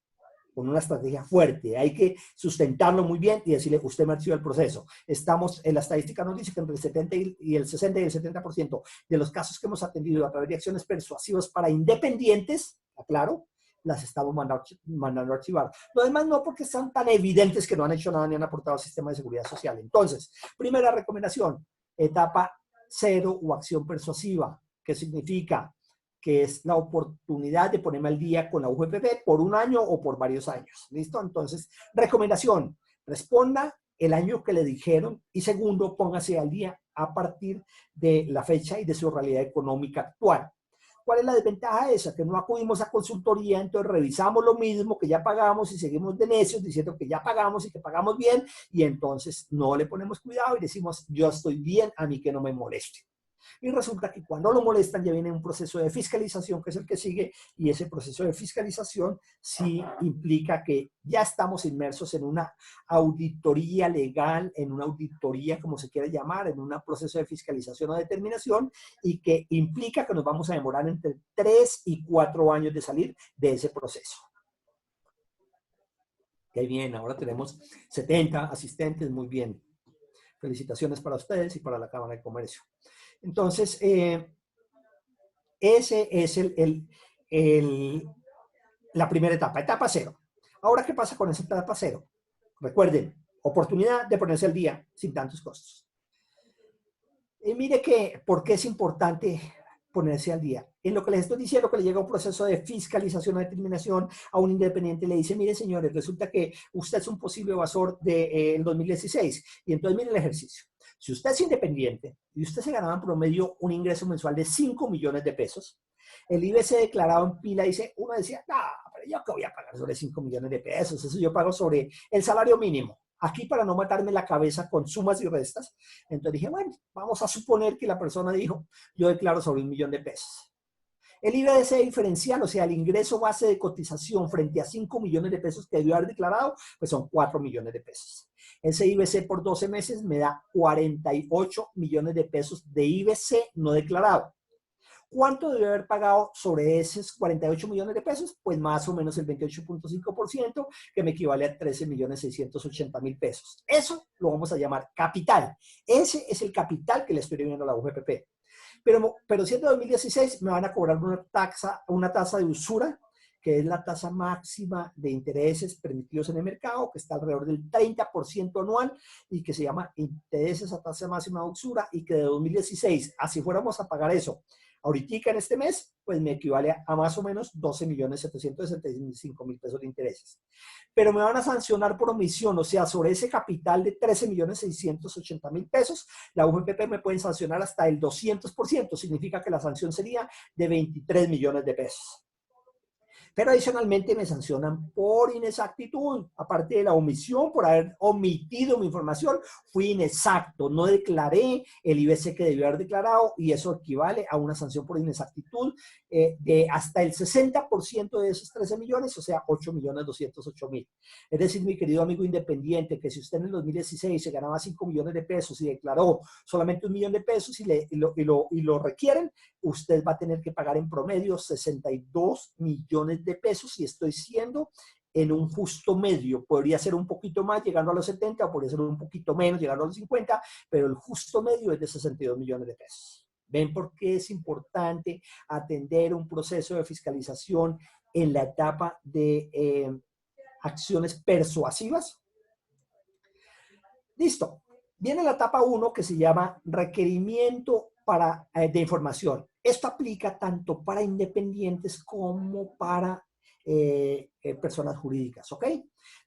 con una estrategia fuerte. Hay que sustentarlo muy bien y decirle, usted me archiva el proceso. Estamos, en la estadística nos dice que entre el 70 y el 60 y el 70% de los casos que hemos atendido a través de acciones persuasivas para independientes, aclaro, las estamos mandando a archivar. Lo demás no, porque están tan evidentes que no han hecho nada ni han aportado al sistema de seguridad social. Entonces, primera recomendación, etapa 0 o acción persuasiva. que significa que es la oportunidad de ponerme al día con la UGPP por un año o por varios años. ¿Listo? Entonces, recomendación, responda el año que le dijeron y segundo, póngase al día a partir de la fecha y de su realidad económica actual. ¿Cuál es la desventaja de esa? Que no acudimos a consultoría, entonces revisamos lo mismo que ya pagamos y seguimos de necios diciendo que ya pagamos y que pagamos bien y entonces no le ponemos cuidado y decimos yo estoy bien, a mí que no me moleste. Y resulta que cuando lo molestan ya viene un proceso de fiscalización que es el que sigue y ese proceso de fiscalización sí implica que ya estamos inmersos en una auditoría legal, en una auditoría como se quiera llamar, en un proceso de fiscalización o determinación y que implica que nos vamos a demorar entre 3 y 4 años de salir de ese proceso. Qué bien, ahora tenemos 70 asistentes, muy bien. Felicitaciones para ustedes y para la Cámara de Comercio. Entonces, ese es la primera etapa, etapa 0. Ahora, ¿qué pasa con esa etapa 0? Recuerden, oportunidad de ponerse al día sin tantos costos. Y mire que, ¿por qué es importante ponerse al día? En lo que les estoy diciendo, que le llega un proceso de fiscalización o determinación a un independiente, le dice, mire señores, resulta que usted es un posible evasor del 2016. Y entonces mire el ejercicio. Si usted es independiente y usted se ganaba en promedio un ingreso mensual de 5 millones de pesos, el IBC declarado en pila dice, uno decía, no, pero yo qué voy a pagar sobre 5 millones de pesos, eso yo pago sobre el salario mínimo. Aquí para no matarme la cabeza con sumas y restas, entonces dije, bueno, vamos a suponer que la persona dijo, yo declaro sobre 1 millón de pesos. El IBC diferencial, o sea, el ingreso base de cotización frente a 5 millones de pesos que debió haber declarado, pues son 4 millones de pesos. Ese IBC por 12 meses me da 48 millones de pesos de IBC no declarado. ¿Cuánto debe haber pagado sobre esos 48 millones de pesos? Pues más o menos el 28.5%, que me equivale a 13.680.000 pesos. Eso lo vamos a llamar capital. Ese es el capital que le estoy debiendo a la UGPP. Pero siendo 2016 me van a cobrar una tasa de usura, que es la tasa máxima de intereses permitidos en el mercado, que está alrededor del 30% anual y que se llama intereses a tasa máxima de usura y que de 2016, así fuéramos a pagar eso, ahorita en este mes, pues me equivale a más o menos 12.765.000 pesos de intereses. Pero me van a sancionar por omisión, o sea, sobre ese capital de 13.680.000 pesos, la UGPP me pueden sancionar hasta el 200%, significa que la sanción sería de 23 millones de pesos. Pero adicionalmente me sancionan por inexactitud, aparte de la omisión, por haber omitido mi información, fui inexacto, no declaré el IBC que debió haber declarado y eso equivale a una sanción por inexactitud de hasta el 60% de esos 13 millones, o sea, 8.208.000. Es decir, mi querido amigo independiente, que si usted en el 2016 se ganaba 5 millones de pesos y declaró solamente 1 millón de pesos y lo requieren, usted va a tener que pagar en promedio 62 millones de pesos y estoy siendo en un justo medio. Podría ser un poquito más llegando a los 70 o podría ser un poquito menos llegando a los 50, pero el justo medio es de 62 millones de pesos. ¿Ven por qué es importante atender un proceso de fiscalización en la etapa de acciones persuasivas? Listo. Viene la etapa 1 que se llama requerimiento de información. Esto aplica tanto para independientes como para personas jurídicas, ¿ok?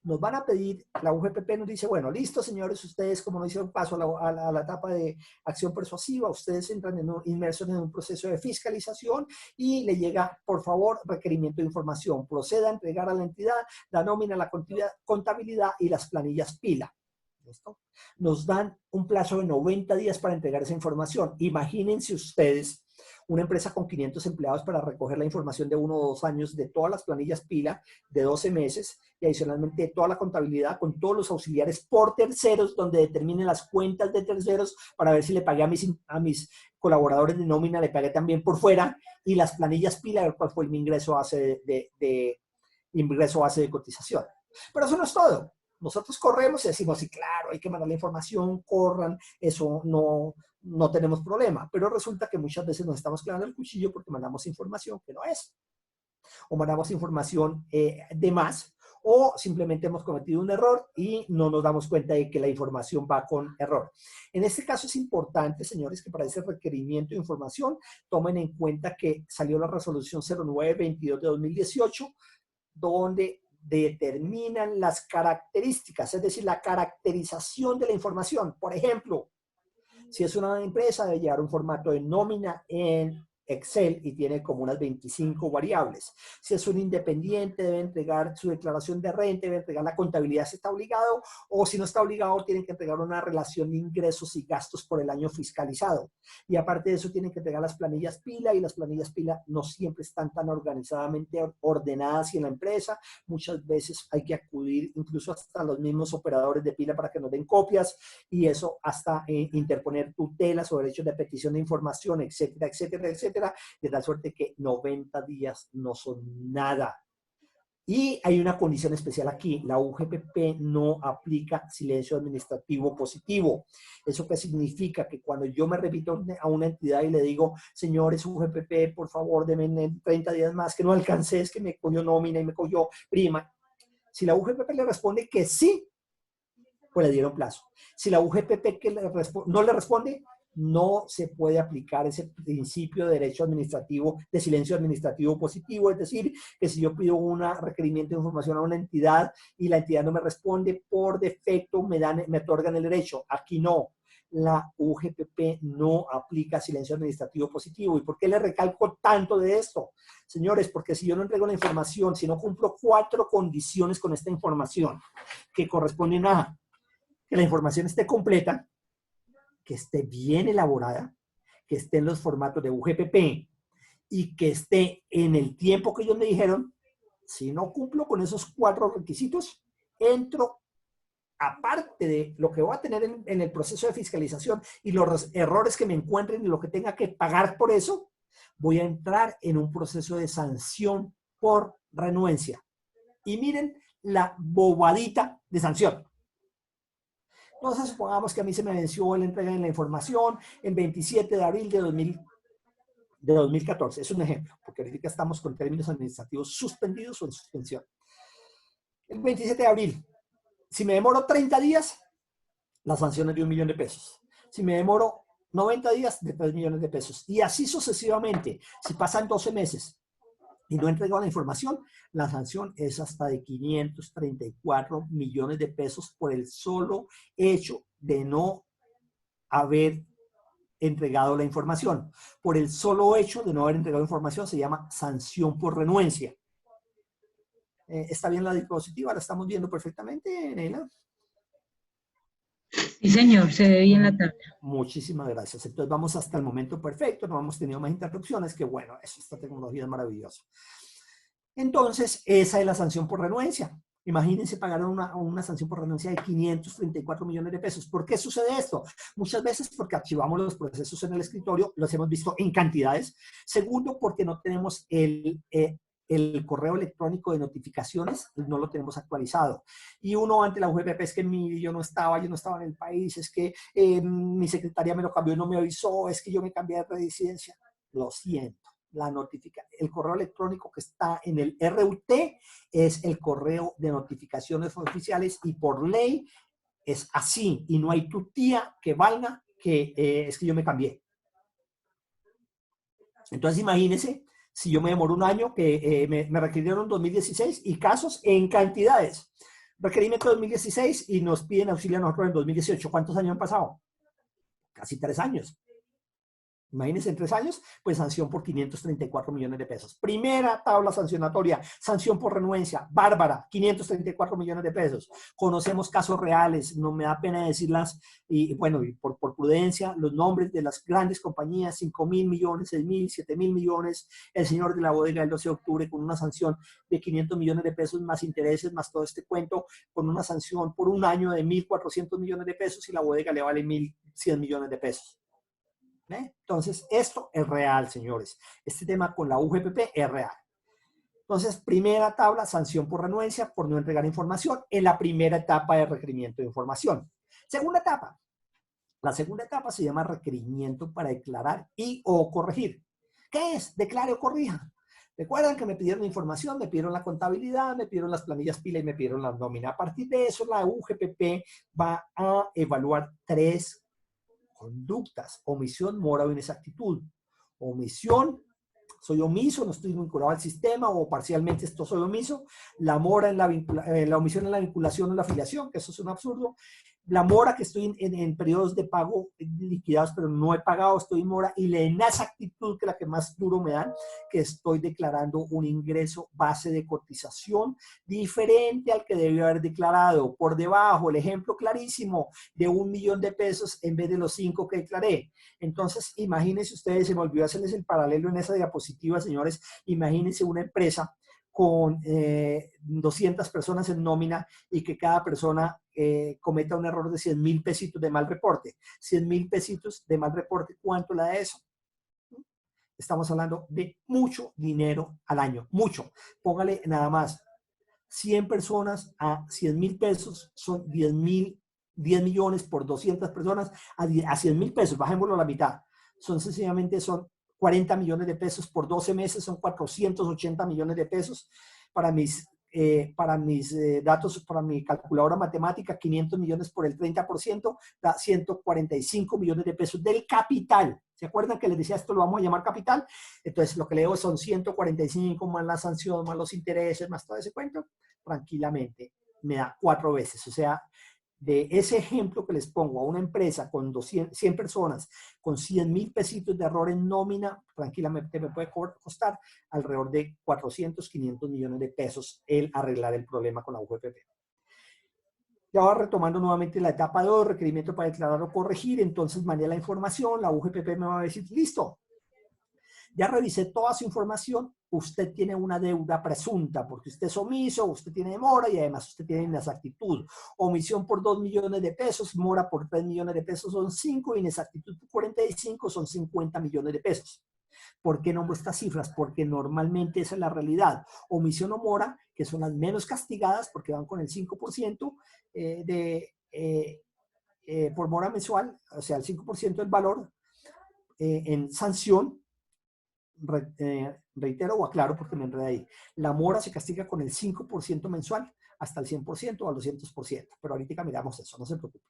Nos van a pedir, la UGPP nos dice, bueno, listo, señores, ustedes como no hicieron paso a la etapa de acción persuasiva, ustedes entran inmersos en un proceso de fiscalización y le llega, por favor, requerimiento de información. Proceda a entregar a la entidad la nómina, la contabilidad y las planillas pila. ¿Listo? Nos dan un plazo de 90 días para entregar esa información. Imagínense ustedes una empresa con 500 empleados para recoger la información de 1 o 2 años de todas las planillas pila de 12 meses y adicionalmente de toda la contabilidad con todos los auxiliares por terceros donde determinen las cuentas de terceros para ver si le pagué a mis colaboradores de nómina, le pagué también por fuera y las planillas pila, a ver cuál fue mi ingreso base de cotización. Pero eso no es todo. Nosotros corremos y decimos, sí, claro, hay que mandar la información, corran, eso no tenemos problema. Pero resulta que muchas veces nos estamos clavando el cuchillo porque mandamos información que no es. O mandamos información de más, o simplemente hemos cometido un error y no nos damos cuenta de que la información va con error. En este caso es importante, señores, que para ese requerimiento de información tomen en cuenta que salió la resolución 0922 de 2018, donde determinan las características, es decir, la caracterización de la información. Por ejemplo, si es una empresa, debe llevar un formato de nómina en Excel y tiene como unas 25 variables. Si es un independiente, debe entregar su declaración de renta, debe entregar la contabilidad si está obligado, o si no está obligado, tienen que entregar una relación de ingresos y gastos por el año fiscalizado. Y aparte de eso, tienen que entregar las planillas pila, y las planillas pila no siempre están tan organizadamente ordenadas en la empresa. Muchas veces hay que acudir incluso hasta los mismos operadores de pila para que nos den copias, y eso hasta interponer tutelas o derechos de petición de información, etcétera, etcétera, etcétera, de tal suerte que 90 días no son nada. Y hay una condición especial aquí: la UGPP no aplica silencio administrativo positivo. ¿Eso qué significa? Que cuando yo me repito a una entidad y le digo, señores UGPP, por favor, denme 30 días más, que no alcancé, es que me cogió nómina y me cogió prima. Si la UGPP le responde que sí, pues le dieron plazo. Si la UGPP no le responde, no se puede aplicar ese principio de derecho administrativo, de silencio administrativo positivo. Es decir, que si yo pido un requerimiento de información a una entidad y la entidad no me responde, por defecto me otorgan el derecho. Aquí no. La UGPP no aplica silencio administrativo positivo. ¿Y por qué le recalco tanto de esto? Señores, porque si yo no entrego la información, si no cumplo 4 condiciones con esta información, que corresponden a que la información esté completa, que esté bien elaborada, que esté en los formatos de UGPP y que esté en el tiempo que ellos me dijeron, si no cumplo con esos 4 requisitos, entro, aparte de lo que voy a tener en el proceso de fiscalización y los errores que me encuentren y lo que tenga que pagar por eso, voy a entrar en un proceso de sanción por renuencia. Y miren la bobadita de sanción. Entonces, supongamos que a mí se me venció la entrega de la información el 27 de abril de 2014. Es un ejemplo, porque ahorita estamos con términos administrativos suspendidos o en suspensión. El 27 de abril, si me demoro 30 días, la sanción es de 1 millón de pesos. Si me demoro 90 días, de 3 millones de pesos. Y así sucesivamente. Si pasan 12 meses y no he entregado la información, la sanción es hasta de 534 millones de pesos por el solo hecho de no haber entregado la información. Por el solo hecho de no haber entregado la información se llama sanción por renuencia. ¿Está bien la diapositiva? ¿La estamos viendo perfectamente, Neila? Sí, señor, se ve bien la tabla. Muchísimas gracias. Entonces vamos hasta el momento perfecto, no hemos tenido más interrupciones, que bueno, esta tecnología es maravillosa. Entonces, esa es la sanción por renuencia. Imagínense pagar una sanción por renuncia de 534 millones de pesos. ¿Por qué sucede esto? Muchas veces porque archivamos los procesos en el escritorio, los hemos visto en cantidades. Segundo, porque no tenemos el correo electrónico de notificaciones, no lo tenemos actualizado. Y uno ante la UGPP, es que yo no estaba en el país, es que mi secretaria me lo cambió y no me avisó, es que yo me cambié de residencia. Lo siento. El correo electrónico que está en el RUT es el correo de notificaciones oficiales y por ley es así y no hay tutía que valga que es que yo me cambié. Entonces imagínense si yo me demoro un año, que me requirieron 2016 y casos en cantidades. Requerimiento 2016 y nos piden auxilio a nosotros en 2018. ¿Cuántos años han pasado? Casi 3 años. Imagínense, en 3 años, pues sanción por 534 millones de pesos. Primera tabla sancionatoria, sanción por renuencia, bárbara, 534 millones de pesos. Conocemos casos reales, no me da pena decirlas, y bueno, y por prudencia, los nombres de las grandes compañías, 5.000 millones, 6.000, 7.000 millones. El señor de la bodega el 12 de octubre con una sanción de 500 millones de pesos más intereses, más todo este cuento, con una sanción por un año de 1.400 millones de pesos y la bodega le vale 1.100 millones de pesos. Entonces, esto es real, señores. Este tema con la UGPP es real. Entonces, primera tabla, sanción por renuencia, por no entregar información en la primera etapa de requerimiento de información. Segunda etapa. La segunda etapa se llama requerimiento para declarar y o corregir. ¿Qué es? Declare o corrija. Recuerdan que me pidieron información, me pidieron la contabilidad, me pidieron las planillas pila y me pidieron la nómina. A partir de eso, la UGPP va a evaluar 3 conductas: omisión, mora o inexactitud. Omisión, soy omiso, no estoy vinculado al sistema o parcialmente esto soy omiso. La mora en la omisión en la vinculación o la afiliación, que eso es un absurdo. La mora, que estoy en periodos de pago liquidados, pero no he pagado, estoy en mora. Y la inexactitud, que es la que más duro me dan, que estoy declarando un ingreso base de cotización diferente al que debió haber declarado. Por debajo, el ejemplo clarísimo de 1 millón de pesos en vez de los 5 que declaré. Entonces, imagínense ustedes, se me olvidó hacerles el paralelo en esa diapositiva, señores. Imagínense una empresa con 200 personas en nómina y que cada persona cometa un error de 100,000 pesitos de mal reporte. 100,000 pesitos de mal reporte, ¿cuánto le da eso? Estamos hablando de mucho dinero al año, mucho. Póngale nada más 100 personas a 100,000 pesos, son 10 millones por 200 personas a 100,000 pesos, bajémoslo a la mitad. Sencillamente son 40 millones de pesos por 12 meses, son 480 millones de pesos. Para mis datos, para mi calculadora matemática, 500 millones por el 30% da 145 millones de pesos del capital. ¿Se acuerdan que les decía esto lo vamos a llamar capital? Entonces lo que leo son 145 más la sanción, más los intereses, más todo ese cuento. Tranquilamente me da 4 veces. O sea, de ese ejemplo que les pongo a una empresa con 100 personas, con 100,000 pesitos de error en nómina, tranquilamente me puede costar alrededor de 400, 500 millones de pesos el arreglar el problema con la UGPP. Ya va retomando nuevamente la etapa 2, requerimiento para declarar o corregir. Entonces mandé la información, la UGPP me va a decir, listo, ya revisé toda su información, usted tiene una deuda presunta porque usted es omiso, usted tiene mora y además usted tiene inexactitud. Omisión por 2 millones de pesos, mora por 3 millones de pesos son 5, inexactitud por 45 son 50 millones de pesos. ¿Por qué nombro estas cifras? Porque normalmente esa es la realidad. Omisión o mora, que son las menos castigadas porque van con el 5% por mora mensual, o sea, el 5% del valor en sanción. Reitero o aclaro porque me enredé ahí. La mora se castiga con el 5% mensual hasta el 100% o al 200%. Pero ahorita miramos eso, no se preocupen.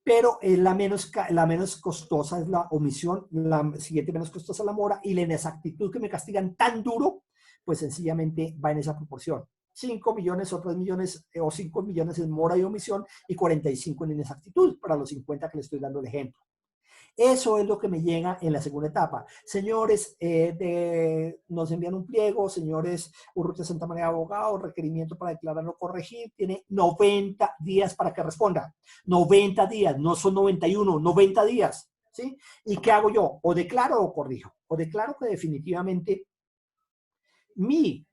Pero la menos costosa es la omisión, la siguiente menos costosa es la mora, y la inexactitud que me castigan tan duro, pues sencillamente va en esa proporción. 5 millones o 3 millones o 5 millones en mora y omisión y 45 en inexactitud para los 50 que les estoy dando el ejemplo. Eso es lo que me llega en la segunda etapa. Señores, nos envían un pliego, señores Urrutia Santa María Abogado, requerimiento para declarar o corregir, tiene 90 días para que responda. 90 días, no son 91, 90 días. ¿Sí? ¿Y qué hago yo? O declaro o corrijo. O declaro que definitivamente mi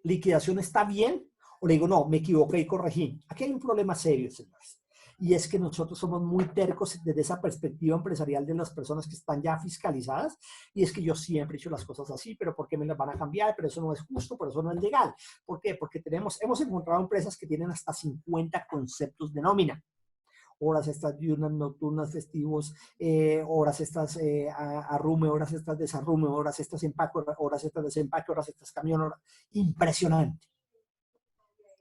liquidación está bien, o le digo, no, me equivoqué y corregí. Aquí hay un problema serio, señores. Y es que nosotros somos muy tercos desde esa perspectiva empresarial de las personas que están ya fiscalizadas, y es que yo siempre he hecho las cosas así, pero ¿por qué me las van a cambiar? Pero eso no es justo, pero eso no es legal. ¿Por qué? Porque hemos encontrado empresas que tienen hasta 50 conceptos de nómina. Horas estas diurnas, nocturnas, festivos, horas estas arrume, horas estas desarrume, horas estas empaque, horas estas desempaque, horas estas camión, horas... Impresionante.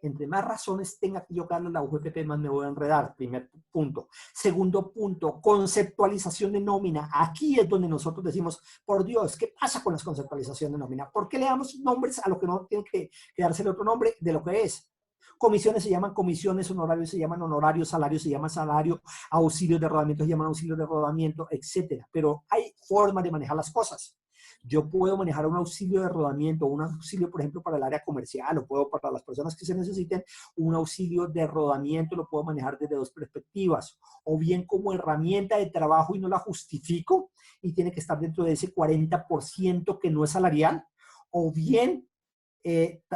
Entre más razones tenga que yo darle a la UGPP, más me voy a enredar. Primer punto. Segundo punto, conceptualización de nómina. Aquí es donde nosotros decimos, por Dios, ¿qué pasa con las conceptualizaciones de nómina? ¿Por qué le damos nombres a lo que no tiene que dársele otro nombre de lo que es? Comisiones se llaman comisiones, honorarios se llaman honorarios, salarios se llaman salario, auxilios de rodamiento se llaman auxilios de rodamiento, etc. Pero hay formas de manejar las cosas. Yo puedo manejar un auxilio de rodamiento, un auxilio, por ejemplo, para el área comercial, o puedo para las personas que se necesiten, un auxilio de rodamiento lo puedo manejar desde 2 perspectivas, o bien como herramienta de trabajo y no la justifico, y tiene que estar dentro de ese 40% que no es salarial, o bien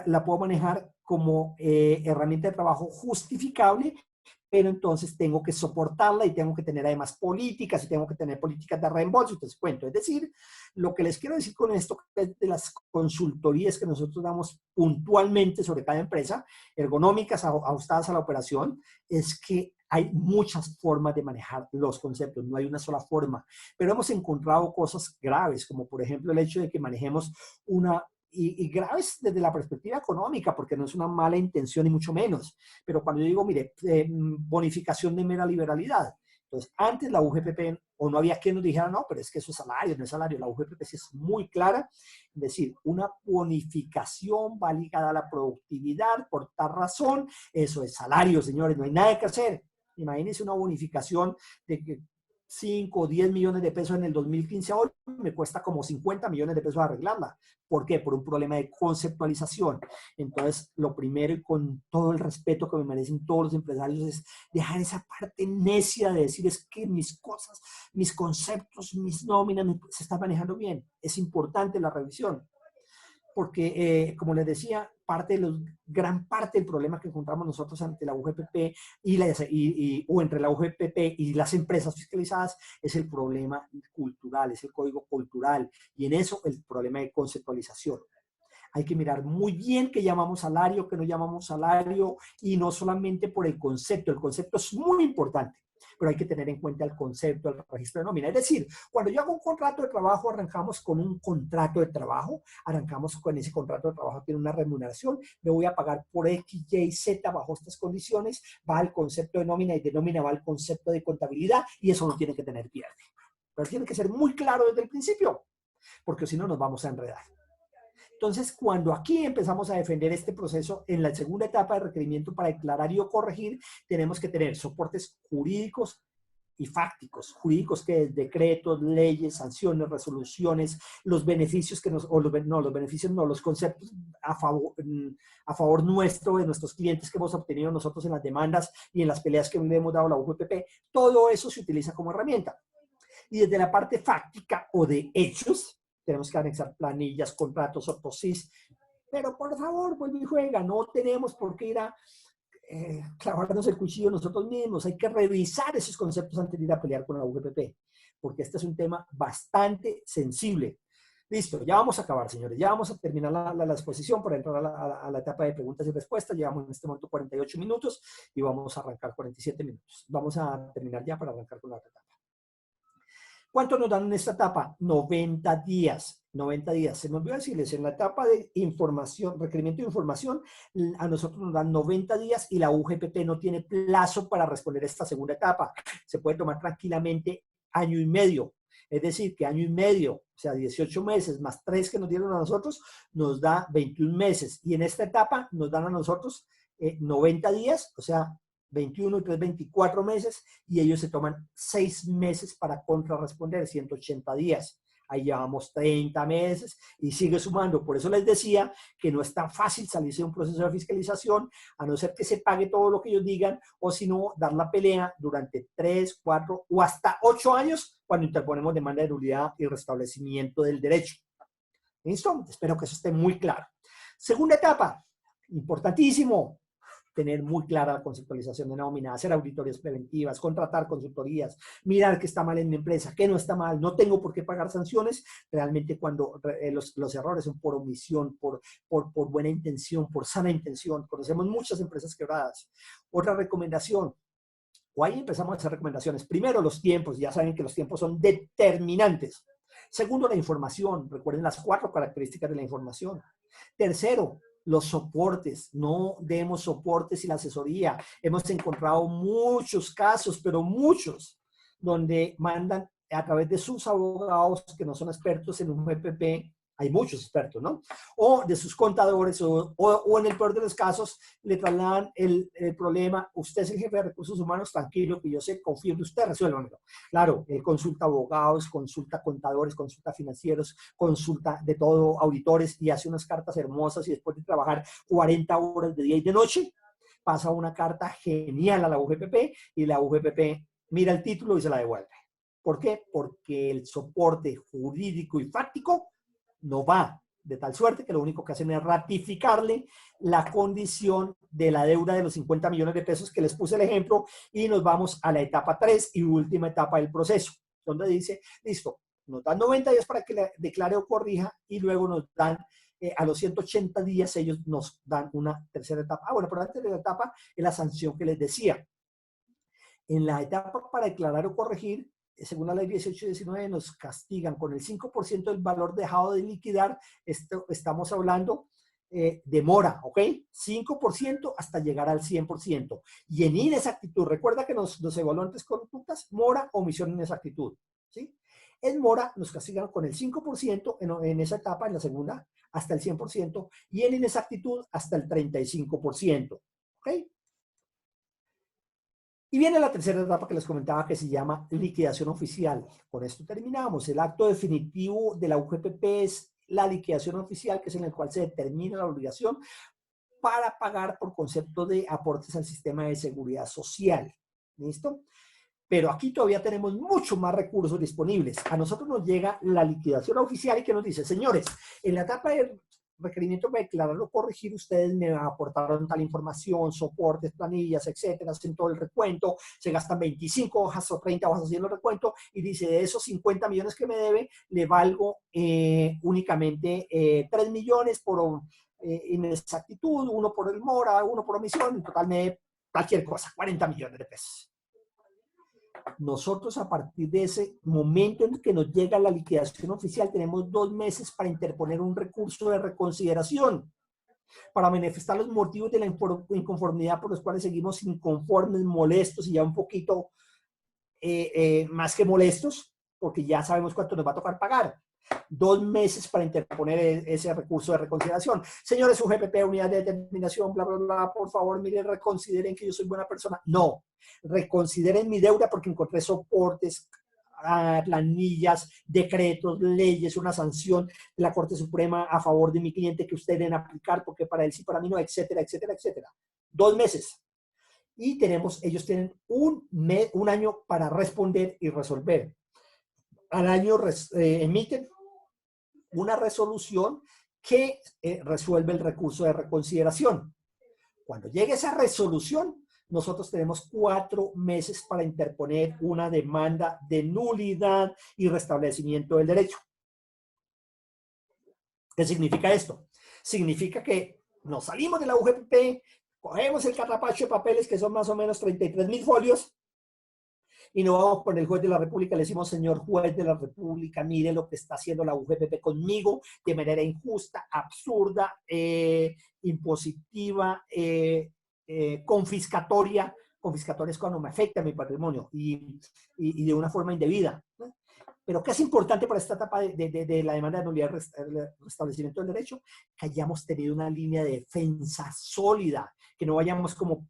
la puedo manejar como herramienta de trabajo justificable, pero entonces tengo que soportarla y tengo que tener además políticas y tengo que tener políticas de reembolso. Entonces cuento, es decir, lo que les quiero decir con esto de las consultorías que nosotros damos puntualmente sobre cada empresa, ergonómicas, ajustadas a la operación, es que Hay muchas formas de manejar los conceptos, no hay una sola forma, pero hemos encontrado cosas graves, como por ejemplo el hecho de que manejemos y graves desde la perspectiva económica, porque no es una mala intención ni mucho menos, pero cuando yo digo, mire, bonificación de mera liberalidad, entonces antes la UGPP, o no había quien nos dijera, no, pero es que eso es salario, no es salario, la UGPP sí es muy clara, es decir, una bonificación va ligada a la productividad, por tal razón, eso es salario, señores, no hay nada que hacer. Imagínense una bonificación de que 5 o 10 millones de pesos en el 2015 hoy me cuesta como 50 millones de pesos arreglarla. ¿Por qué? Por un problema de conceptualización. Entonces, lo primero, y con todo el respeto que me merecen todos los empresarios, es dejar esa parte necia de decir es que mis cosas, mis conceptos, mis nóminas se están manejando bien. Es importante la revisión. Porque, como les decía, gran parte del problema que encontramos nosotros ante la UGPP o entre la UGPP y las empresas fiscalizadas es el problema cultural, es el código cultural, y en eso el problema de conceptualización. Hay que mirar muy bien qué llamamos salario, qué no llamamos salario, y no solamente por el concepto es muy importante, pero hay que tener en cuenta el concepto, el registro de nómina. Es decir, cuando yo hago un contrato de trabajo, arrancamos con un contrato de trabajo, arrancamos con ese contrato de trabajo, tiene una remuneración, me voy a pagar por X, Y, Z bajo estas condiciones, va al concepto de nómina y de nómina va al concepto de contabilidad, y eso no tiene que tener pierde. Pero tiene que ser muy claro desde el principio, porque si no nos vamos a enredar. Entonces, cuando aquí empezamos a defender este proceso, en la segunda etapa de requerimiento para declarar y o corregir, tenemos que tener soportes jurídicos y fácticos. Jurídicos que es decretos, leyes, sanciones, resoluciones, los beneficios que los conceptos a favor nuestro, de nuestros clientes que hemos obtenido nosotros en las demandas y en las peleas que le hemos dado a la UGPP. Todo eso se utiliza como herramienta. Y desde la parte fáctica o de hechos, tenemos que anexar planillas, contratos, ortosis, pero por favor, vuelve y juega, no tenemos por qué ir a clavarnos el cuchillo nosotros mismos, hay que revisar esos conceptos antes de ir a pelear con la UGPP, porque este es un tema bastante sensible. Listo, ya vamos a acabar, señores, ya vamos a terminar la exposición para entrar a la etapa de preguntas y respuestas. Llevamos en este momento 48 minutos y vamos a arrancar 47 minutos. Vamos a terminar ya para arrancar con la otra etapa. ¿Cuánto nos dan en esta etapa? 90 días. 90 días. Se me olvidó decirles, en la etapa de información, requerimiento de información, a nosotros nos dan 90 días y la UGPP no tiene plazo para responder esta segunda etapa. Se puede tomar tranquilamente año y medio. Es decir, que año y medio, o sea, 18 meses más 3 que nos dieron a nosotros, nos da 21 meses. Y en esta etapa nos dan a nosotros 90 días, o sea, 21 y 3, 24 meses, y ellos se toman 6 meses para contrarresponder, 180 días. Ahí llevamos 30 meses y sigue sumando. Por eso les decía que no es tan fácil salirse de un proceso de fiscalización, a no ser que se pague todo lo que ellos digan, o si no, dar la pelea durante 3, 4 o hasta 8 años cuando interponemos demanda de nulidad y restablecimiento del derecho. ¿Listo? Espero que eso esté muy claro. Segunda etapa, importantísimo, tener muy clara la conceptualización de nómina, hacer auditorías preventivas, contratar consultorías, mirar qué está mal en mi empresa, qué no está mal, no tengo por qué pagar sanciones. Realmente cuando los errores son por omisión, por buena intención, por sana intención. Conocemos muchas empresas quebradas. Otra recomendación, o ahí empezamos a hacer recomendaciones. Primero, los tiempos. Ya saben que los tiempos son determinantes. Segundo, la información. Recuerden las 4 características de la información. Tercero, los soportes. No demos soportes y la asesoría. Hemos encontrado muchos casos, pero muchos, donde mandan a través de sus abogados que no son expertos en un GPP. Hay muchos expertos, ¿no? O de sus contadores, o en el peor de los casos, le trasladan el problema. Usted es el jefe de recursos humanos, tranquilo, que yo sé, confío en usted, resuélvamelo. Claro, él consulta abogados, consulta contadores, consulta financieros, consulta de todo, auditores, y hace unas cartas hermosas, y después de trabajar 40 horas de día y de noche, pasa una carta genial a la UGPP, y la UGPP mira el título y se la devuelve. ¿Por qué? Porque el soporte jurídico y fáctico no va, de tal suerte que lo único que hacen es ratificarle la condición de la deuda de los 50 millones de pesos que les puse el ejemplo, y nos vamos a la etapa 3 y última etapa del proceso, donde dice, listo, nos dan 90 días para que le declare o corrija, y luego nos dan, a los 180 días ellos nos dan una tercera etapa. Bueno, pero antes de la etapa es la sanción que les decía. En la etapa para declarar o corregir, según la ley 1819, nos castigan con el 5% del valor dejado de liquidar. Estamos hablando de mora, ¿ok? 5% hasta llegar al 100%. Y en inexactitud, recuerda que nos evalúan tres conductas: mora, omisión, inexactitud, ¿sí? En mora nos castigan con el 5% en esa etapa, en la segunda, hasta el 100%, y en inexactitud hasta el 35%, ¿ok? Y viene la tercera etapa que les comentaba, que se llama liquidación oficial. Con esto terminamos. El acto definitivo de la UGPP es la liquidación oficial, que es en el cual se determina la obligación para pagar por concepto de aportes al sistema de seguridad social. ¿Listo? Pero aquí todavía tenemos mucho más recursos disponibles. A nosotros nos llega la liquidación oficial y que nos dice: señores, en la etapa de requerimiento para declarar o corregir, ustedes me aportaron tal información, soportes, planillas, etcétera, hacen todo el recuento, se gastan 25 hojas o 30 hojas haciendo el recuento, y dice: de esos 50 millones que me debe, le valgo únicamente 3 millones por inexactitud, 1 por el mora, 1 por omisión, en total me debe cualquier cosa, 40 millones de pesos. Nosotros, a partir de ese momento en que nos llega la liquidación oficial, tenemos 2 meses para interponer un recurso de reconsideración, para manifestar los motivos de la inconformidad por los cuales seguimos inconformes, molestos y ya un poquito más que molestos, porque ya sabemos cuánto nos va a tocar pagar. 2 meses para interponer ese recurso de reconsideración. Señores, UGPP, unidad de determinación, bla, bla, bla, por favor, miren, reconsideren que yo soy buena persona. No, reconsideren mi deuda porque encontré soportes, planillas, decretos, leyes, una sanción de la Corte Suprema a favor de mi cliente que ustedes deben aplicar porque para él sí, para mí no, etcétera, etcétera, etcétera. 2 meses. Y ellos tienen un año para responder y resolver. Al año emiten una resolución que resuelve el recurso de reconsideración. Cuando llegue esa resolución, nosotros tenemos 4 meses para interponer una demanda de nulidad y restablecimiento del derecho. ¿Qué significa esto? Significa que nos salimos de la UGPP, cogemos el carrapacho de papeles, que son más o menos 33.000 folios, y nos vamos con el juez de la República, le decimos: señor juez de la República, mire lo que está haciendo la UGPP conmigo de manera injusta, absurda, impositiva, confiscatoria. Confiscatoria es cuando me afecta mi patrimonio y de una forma indebida, ¿no? Pero ¿qué es importante para esta etapa de la demanda de nulidad y restablecimiento del derecho? Que hayamos tenido una línea de defensa sólida, que no vayamos como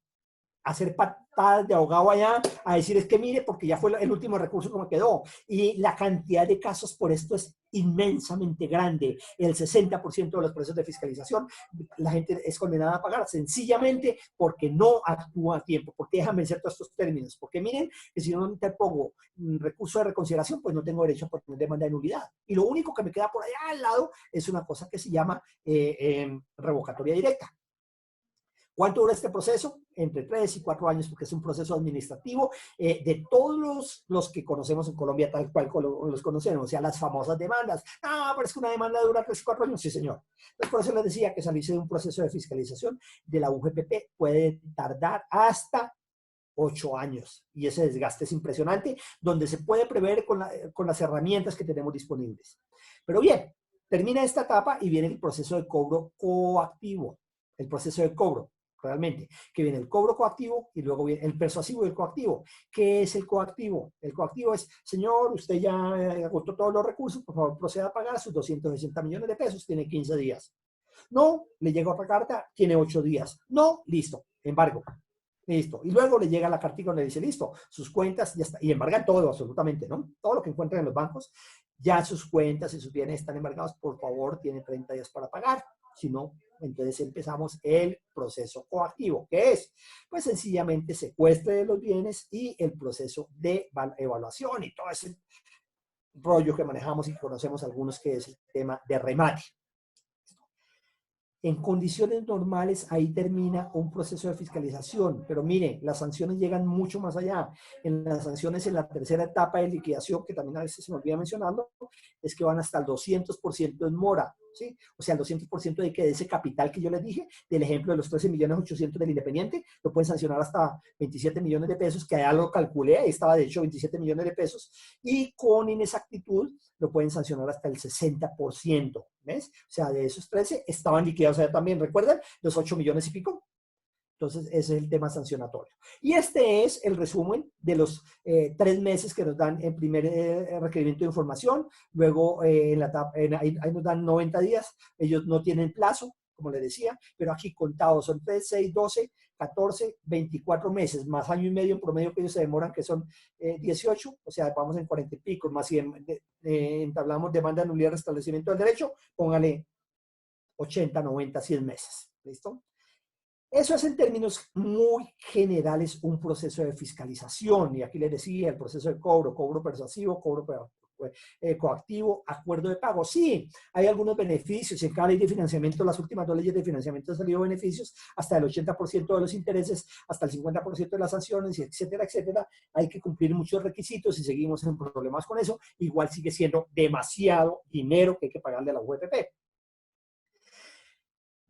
hacer patadas de ahogado allá, a decir: es que mire, porque ya fue el último recurso que me quedó. Y la cantidad de casos por esto es inmensamente grande. El 60% de los procesos de fiscalización, la gente es condenada a pagar sencillamente porque no actúa a tiempo, porque dejan vencer todos estos términos. Porque miren, que si yo no interpongo recurso de reconsideración, pues no tengo derecho a poner demanda de nulidad. Y lo único que me queda por allá al lado es una cosa que se llama revocatoria directa. ¿Cuánto dura este proceso? Entre 3 y 4 años, porque es un proceso administrativo de todos los que conocemos en Colombia, tal cual los conocemos, o sea, las famosas demandas. Ah, pero es que una demanda dura 3 y 4 años. Sí, señor. Entonces, por eso les decía que salirse de un proceso de fiscalización de la UGPP puede tardar hasta 8 años. Y ese desgaste es impresionante, donde se puede prever con las herramientas que tenemos disponibles. Pero bien, termina esta etapa y viene el proceso de cobro coactivo. El proceso de cobro. Realmente, que viene el cobro coactivo y luego viene el persuasivo y el coactivo. ¿Qué es el coactivo? El coactivo es: señor, usted ya agotó todos los recursos, por favor proceda a pagar sus 260 millones de pesos, tiene 15 días. No, le llega otra carta, tiene 8 días. No, listo, embargo. Listo. Y luego le llega la carta donde dice: listo, sus cuentas ya está. Y embargan todo, absolutamente, ¿no? Todo lo que encuentran en los bancos, ya sus cuentas y sus bienes están embargados, por favor, tiene 30 días para pagar. Si no, entonces empezamos el proceso coactivo, que es, pues sencillamente, secuestre de los bienes y el proceso de evaluación y todo ese rollo que manejamos y conocemos algunos, que es el tema de remate. En condiciones normales, ahí termina un proceso de fiscalización, pero mire, las sanciones llegan mucho más allá. En las sanciones, en la tercera etapa de liquidación, que también a veces se me olvida mencionarlo, es que van hasta el 200% en mora, ¿sí? O sea, el 200% de ese capital que yo les dije, del ejemplo de los 13.800.000 del Independiente, lo pueden sancionar hasta 27 millones de pesos, que ya lo calculé, ahí estaba de hecho 27 millones de pesos, y con inexactitud lo pueden sancionar hasta el 60%, ¿ves? O sea, de esos 13 estaban liquidados, o sea, también, ¿recuerdan? Los 8 millones y pico. Entonces, ese es el tema sancionatorio. Y este es el resumen de los 3 meses que nos dan en primer requerimiento de información. Luego, ahí nos dan 90 días. Ellos no tienen plazo, como les decía, pero aquí contados son 3, 6, 12, 14, 24 meses, más año y medio en promedio que ellos se demoran, que son 18, o sea, vamos en 40 y pico, más si entablamos demanda de nulidad, restablecimiento del derecho, póngale 80, 90, 100 meses. ¿Listo? Eso es en términos muy generales un proceso de fiscalización. Y aquí les decía el proceso de cobro persuasivo, cobro coactivo, acuerdo de pago. Sí, hay algunos beneficios. En cada ley de financiamiento, las últimas 2 leyes de financiamiento han salido beneficios, hasta el 80% de los intereses, hasta el 50% de las sanciones, etcétera, etcétera. Hay que cumplir muchos requisitos y seguimos en problemas con eso. Igual sigue siendo demasiado dinero que hay que pagarle a la UFP.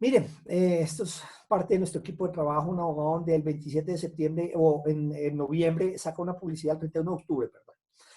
Miren, esto es parte de nuestro equipo de trabajo. Un abogado donde el 27 de septiembre o en noviembre saca una publicidad, el 31 de octubre, perdón.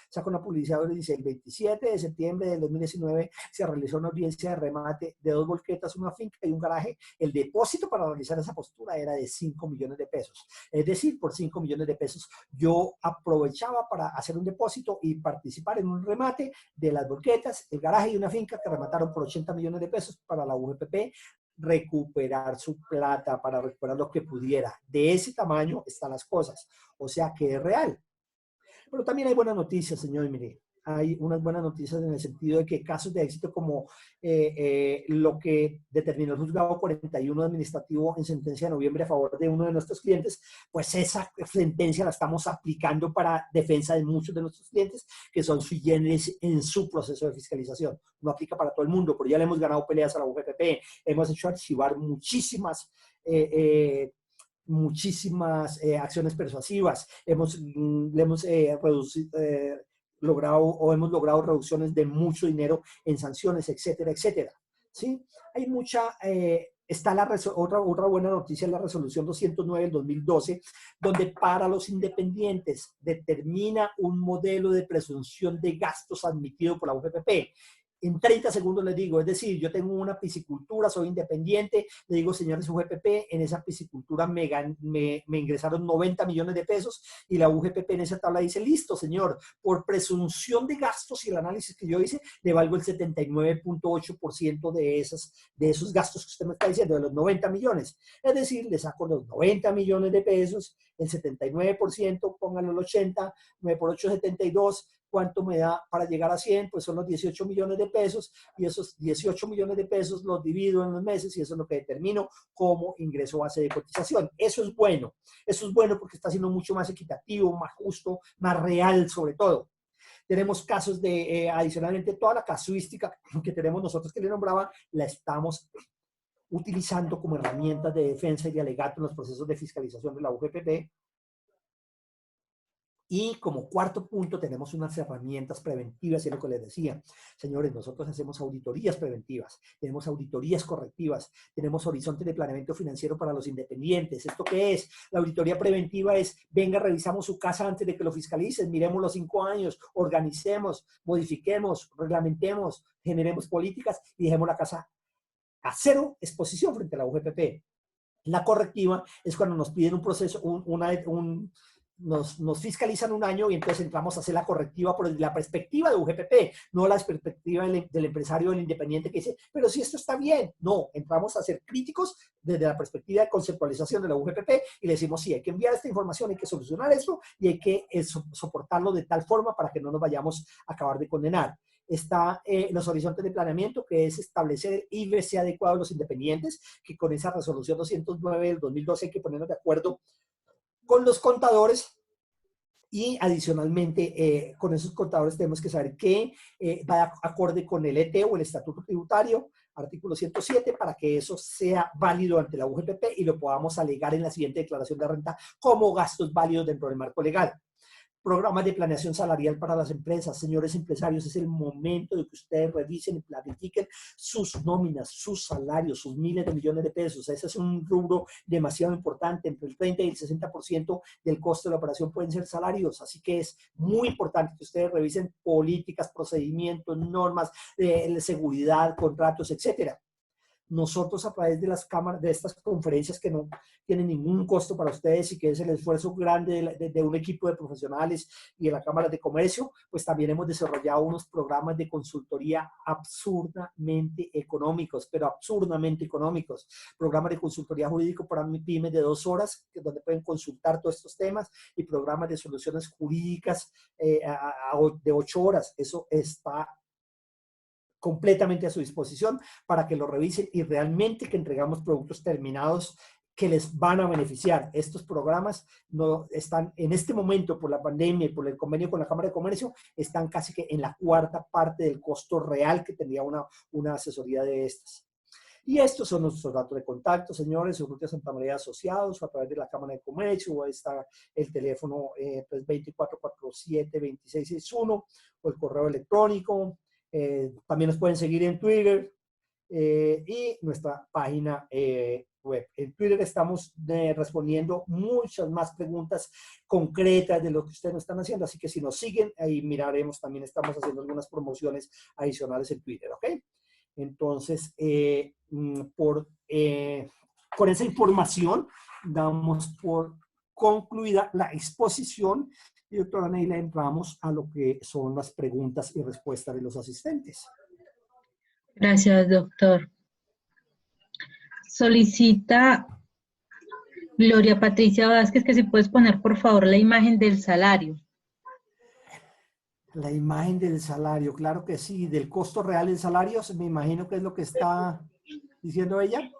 Saca una publicidad donde dice: el 27 de septiembre del 2019 se realizó una audiencia de remate de 2 volquetas, una finca y un garaje. El depósito para realizar esa postura era de 5 millones de pesos. Es decir, por 5 millones de pesos yo aprovechaba para hacer un depósito y participar en un remate de las volquetas, el garaje y una finca que remataron por 80 millones de pesos para la UFP recuperar su plata, para recuperar lo que pudiera. De ese tamaño están las cosas. O sea que es real. Pero también hay buenas noticias, señor. Mire, hay unas buenas noticias en el sentido de que casos de éxito como lo que determinó el juzgado 41 administrativo en sentencia de noviembre a favor de uno de nuestros clientes, pues esa sentencia la estamos aplicando para defensa de muchos de nuestros clientes que son sui generis en su proceso de fiscalización. No aplica para todo el mundo, pero ya le hemos ganado peleas a la UFPP, hemos hecho archivar muchísimas acciones persuasivas, hemos logrado reducciones de mucho dinero en sanciones, etcétera, etcétera. ¿Sí? Hay mucha, está otra buena noticia, la resolución 209 del 2012, donde para los independientes determina un modelo de presunción de gastos admitido por la UFPP. En 30 segundos les digo, es decir, yo tengo una piscicultura, soy independiente, le digo: señores UGPP, en esa piscicultura me ingresaron 90 millones de pesos, y la UGPP en esa tabla dice: listo, señor, por presunción de gastos y el análisis que yo hice, le valgo el 79.8% de esos gastos que usted me está diciendo, de los 90 millones. Es decir, le saco los 90 millones de pesos, el 79%, pónganlo el 80, 9 por 8, 72, ¿cuánto me da para llegar a 100? Pues son los 18 millones de pesos, y esos 18 millones de pesos los divido en los meses y eso es lo que determino como ingreso base de cotización. Eso es bueno porque está siendo mucho más equitativo, más justo, más real sobre todo. Tenemos casos de, adicionalmente, toda la casuística que tenemos nosotros que le nombraba, la estamos utilizando como herramientas de defensa y de alegato en los procesos de fiscalización de la UGPP. Y como cuarto punto tenemos unas herramientas preventivas, y es lo que les decía. Señores, nosotros hacemos auditorías preventivas, tenemos auditorías correctivas, tenemos horizonte de planeamiento financiero para los independientes. ¿Esto qué es? La auditoría preventiva es: venga, revisamos su casa antes de que lo fiscalicen, miremos los 5 años, organicemos, modifiquemos, reglamentemos, generemos políticas y dejemos la casa a cero exposición frente a la UGPP. La correctiva es cuando nos piden un proceso, nos fiscalizan un año y entonces entramos a hacer la correctiva por la perspectiva de UGPP, no la perspectiva del empresario, del independiente que dice: pero si esto está bien. No, entramos a ser críticos desde la perspectiva de conceptualización de la UGPP y le decimos: sí, hay que enviar esta información, hay que solucionar esto y hay que soportarlo de tal forma para que no nos vayamos a acabar de condenar. Está los horizontes de planeamiento, que es establecer el IBC adecuado a los independientes, que con esa resolución 209 del 2012 hay que ponernos de acuerdo con los contadores, y adicionalmente con esos contadores tenemos que saber qué va acorde con el ET o el Estatuto Tributario, artículo 107, para que eso sea válido ante la UGPP y lo podamos alegar en la siguiente declaración de renta como gastos válidos dentro del marco legal. Programas de planeación salarial para las empresas. Señores empresarios, es el momento de que ustedes revisen y planifiquen sus nóminas, sus salarios, sus miles de millones de pesos. Ese es un rubro demasiado importante. Entre el 30 y el 60% del costo de la operación pueden ser salarios. Así que es muy importante que ustedes revisen políticas, procedimientos, normas de seguridad, contratos, etcétera. Nosotros a través de las cámaras, de estas conferencias que no tienen ningún costo para ustedes y que es el esfuerzo grande de un equipo de profesionales y de la Cámara de Comercio, pues también hemos desarrollado unos programas de consultoría absurdamente económicos, pero absurdamente económicos. Programas de consultoría jurídico para pymes de 2 horas, donde pueden consultar todos estos temas, y programas de soluciones jurídicas de 8 horas. Eso está completamente a su disposición para que lo revisen y realmente que entregamos productos terminados que les van a beneficiar. Estos programas no están en este momento por la pandemia y por el convenio con la Cámara de Comercio, están casi que en la 4ª parte del costo real que tendría una asesoría de estas. Y estos son nuestros datos de contacto, señores, Urrutia Santa María Asociados, o a través de la Cámara de Comercio, o ahí está el teléfono 324-47-2661, o el correo electrónico. También nos pueden seguir en Twitter y nuestra página web. En Twitter estamos respondiendo muchas más preguntas concretas de lo que ustedes nos están haciendo, así que si nos siguen, ahí miraremos, también estamos haciendo algunas promociones adicionales en Twitter, ¿ok? Entonces, con esa información, damos por concluida la exposición. Y doctora Neila, entramos a lo que son las preguntas y respuestas de los asistentes. Gracias, doctor. Solicita Gloria Patricia Vázquez que si puedes poner, por favor, la imagen del salario. La imagen del salario, claro que sí. Del costo real del salario, me imagino que es lo que está diciendo ella.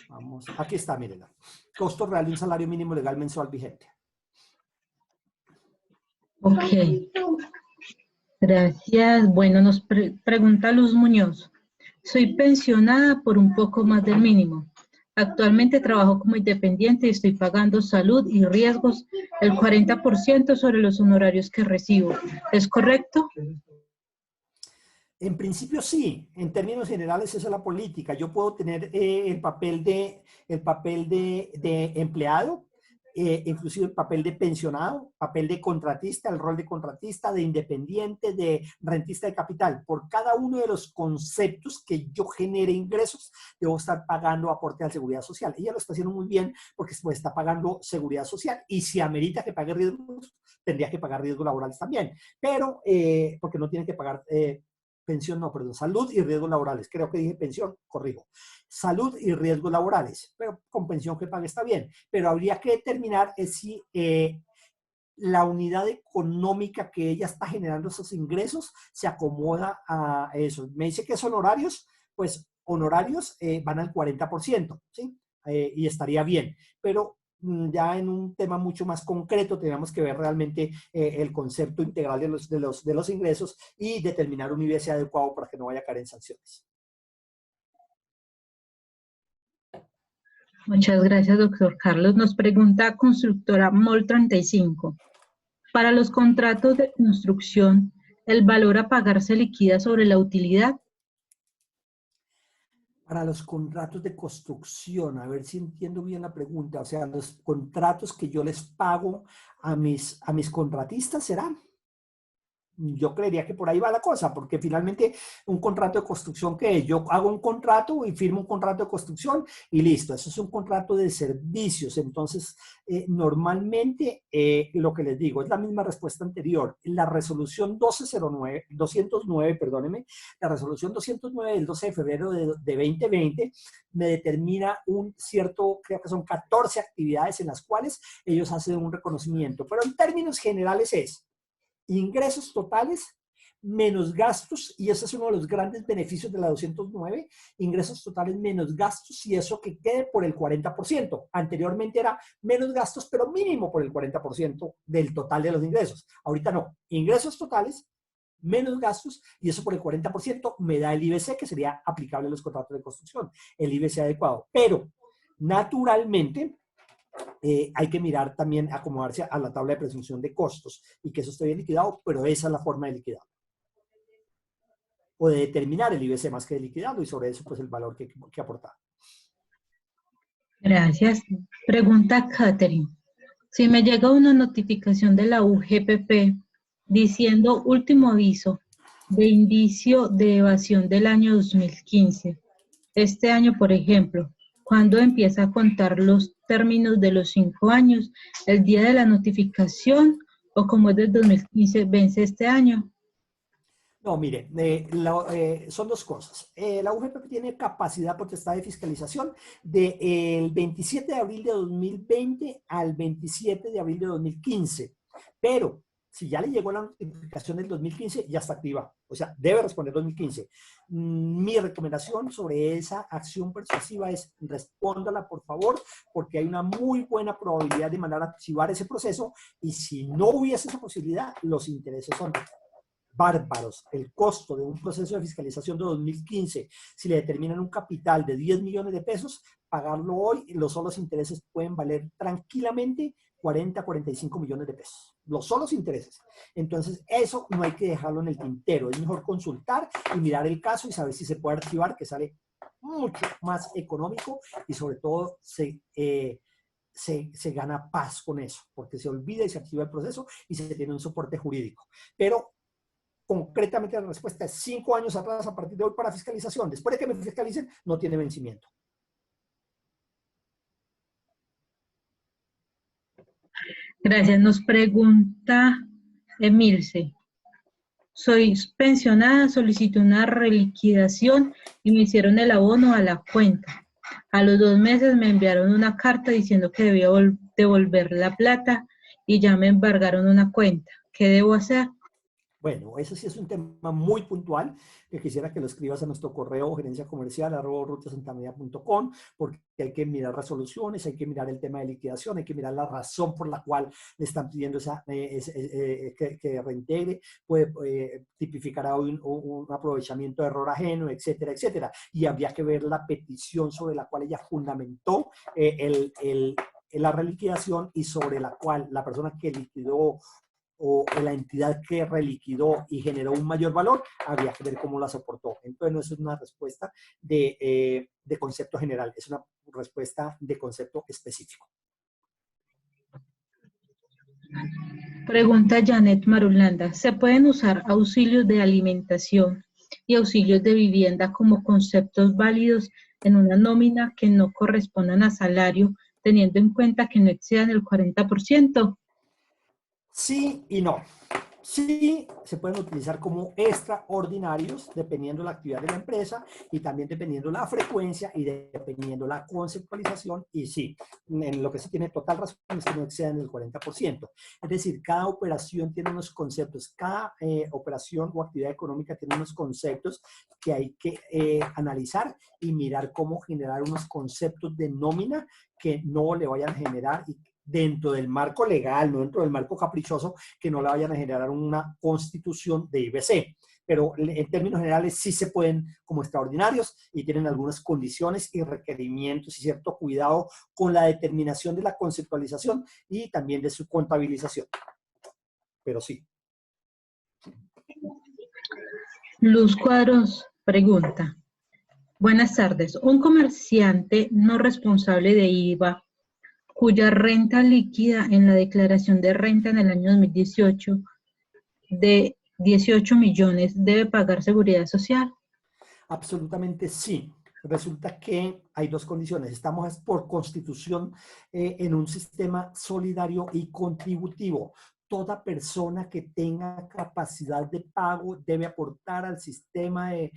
Vamos, aquí está, mírenla. Costo real de un salario mínimo legal mensual vigente. Ok. Gracias. Bueno, nos pregunta Luz Muñoz. Soy pensionada por un poco más del mínimo. Actualmente trabajo como independiente y estoy pagando salud y riesgos el 40% sobre los honorarios que recibo. ¿Es correcto? En principio sí, en términos generales esa es la política. Yo puedo tener el papel de empleado, inclusive el papel de pensionado, papel de contratista, el rol de contratista, de independiente, de rentista de capital. Por cada uno de los conceptos que yo genere ingresos, debo estar pagando aporte a la seguridad social. Ella lo está haciendo muy bien porque pues, está pagando seguridad social y si amerita que pague riesgos, tendría que pagar riesgos laborales también. Pero, porque no tiene que pagar... pensión, no, perdón, salud y riesgos laborales. Creo que dije pensión, corrijo. Salud y riesgos laborales, pero con pensión que pague está bien. Pero habría que determinar si la unidad económica que ella está generando esos ingresos se acomoda a eso. Me dice que son honorarios, pues honorarios van al 40%, ¿sí? Y estaría bien. Pero ya en un tema mucho más concreto tenemos que ver realmente el concepto integral de los ingresos y determinar un IBC adecuado para que no vaya a caer en sanciones. Muchas gracias, doctor Carlos. Nos pregunta constructora MOL 35. Para los contratos de construcción, ¿el valor a pagar se liquida sobre la utilidad? Para los contratos de construcción, a ver si entiendo bien la pregunta, o sea, los contratos que yo les pago a mis contratistas, ¿serán? Yo creería que por ahí va la cosa, porque finalmente un contrato de construcción, ¿qué es? Yo hago un contrato y firmo un contrato de construcción y listo, eso es un contrato de servicios. Entonces, normalmente, lo que les digo, es la misma respuesta anterior. La resolución 209, perdónenme, la resolución 209 del 12 de febrero de 2020 me determina un cierto, creo que son 14 actividades en las cuales ellos hacen un reconocimiento, pero en términos generales es ingresos totales menos gastos, y ese es uno de los grandes beneficios de la 209, ingresos totales menos gastos, y eso que quede por el 40%. Anteriormente era menos gastos, pero mínimo por el 40% del total de los ingresos. Ahorita no, ingresos totales menos gastos, y eso por el 40% me da el IBC, que sería aplicable a los contratos de construcción, el IBC adecuado. Pero Naturalmente, hay que mirar también, acomodarse a la tabla de presunción de costos y que eso esté bien liquidado, pero esa es la forma de liquidar. O de determinar el IBC más que de liquidarlo y sobre eso pues el valor que aportar. Gracias. Pregunta Catherine. Si me llega una notificación de la UGPP diciendo último aviso de indicio de evasión del año 2015, este año, por ejemplo, ¿cuándo empieza a contar los términos de los 5 años? ¿El día de la notificación o como es del 2015 vence este año? No, mire, son dos cosas. La UGPP tiene capacidad potestad de fiscalización del 27 de abril de 2020 al 27 de abril de 2015. Pero si ya le llegó la notificación del 2015, ya está activa. O sea, debe responder 2015. Mi recomendación sobre esa acción persuasiva es respóndala, por favor, porque hay una muy buena probabilidad de mandar a archivar ese proceso y si no hubiese esa posibilidad, los intereses son bárbaros. El costo de un proceso de fiscalización de 2015, si le determinan un capital de 10 millones de pesos, pagarlo hoy, los solos intereses pueden valer tranquilamente 40, 45 millones de pesos. Los solos intereses. Entonces, eso no hay que dejarlo en el tintero. Es mejor consultar y mirar el caso y saber si se puede archivar, que sale mucho más económico y sobre todo se gana paz con eso, porque se olvida y se activa el proceso y se tiene un soporte jurídico. Pero concretamente la respuesta es 5 años atrás a partir de hoy para fiscalización. Después de que me fiscalicen, no tiene vencimiento. Gracias. Nos pregunta Emilce. Soy pensionada, solicité una reliquidación y me hicieron el abono a la cuenta. A los 2 meses me enviaron una carta diciendo que debía devolver la plata y ya me embargaron una cuenta. ¿Qué debo hacer? Bueno, eso sí es un tema muy puntual que quisiera que lo escribas a nuestro correo gerenciacomercial@urrutiasantander.com, porque hay que mirar resoluciones, hay que mirar el tema de liquidación, hay que mirar la razón por la cual le están pidiendo que reintegre, puede tipificar un aprovechamiento de error ajeno, etcétera, etcétera. Y habría que ver la petición sobre la cual ella fundamentó la reliquidación y sobre la cual la persona que liquidó o la entidad que reliquidó y generó un mayor valor, habría que ver cómo la soportó. Entonces no es una respuesta de concepto general, es una respuesta de concepto específico. Pregunta Janet Marulanda. ¿Se pueden usar auxilios de alimentación y auxilios de vivienda como conceptos válidos en una nómina que no correspondan a salario, teniendo en cuenta que no excedan el 40%? Sí y no. Sí, se pueden utilizar como extraordinarios dependiendo de la actividad de la empresa y también dependiendo la frecuencia y dependiendo la conceptualización. Y sí, en lo que se tiene total razón es que no excedan el 40%. Es decir, cada operación tiene unos conceptos, cada operación o actividad económica tiene unos conceptos que hay que analizar y mirar cómo generar unos conceptos de nómina que no le vayan a generar y dentro del marco legal, no dentro del marco caprichoso, que no le vayan a generar una constitución de IBC. Pero en términos generales sí se pueden como extraordinarios y tienen algunas condiciones y requerimientos y cierto cuidado con la determinación de la conceptualización y también de su contabilización. Pero sí. Luz Cuadros pregunta. Buenas tardes. Un comerciante no responsable de IVA cuya renta líquida en la declaración de renta en el año 2018 de 18 millones, ¿debe pagar seguridad social? Absolutamente sí. Resulta que hay dos condiciones. Estamos por constitución en un sistema solidario y contributivo. Toda persona que tenga capacidad de pago debe aportar al sistema de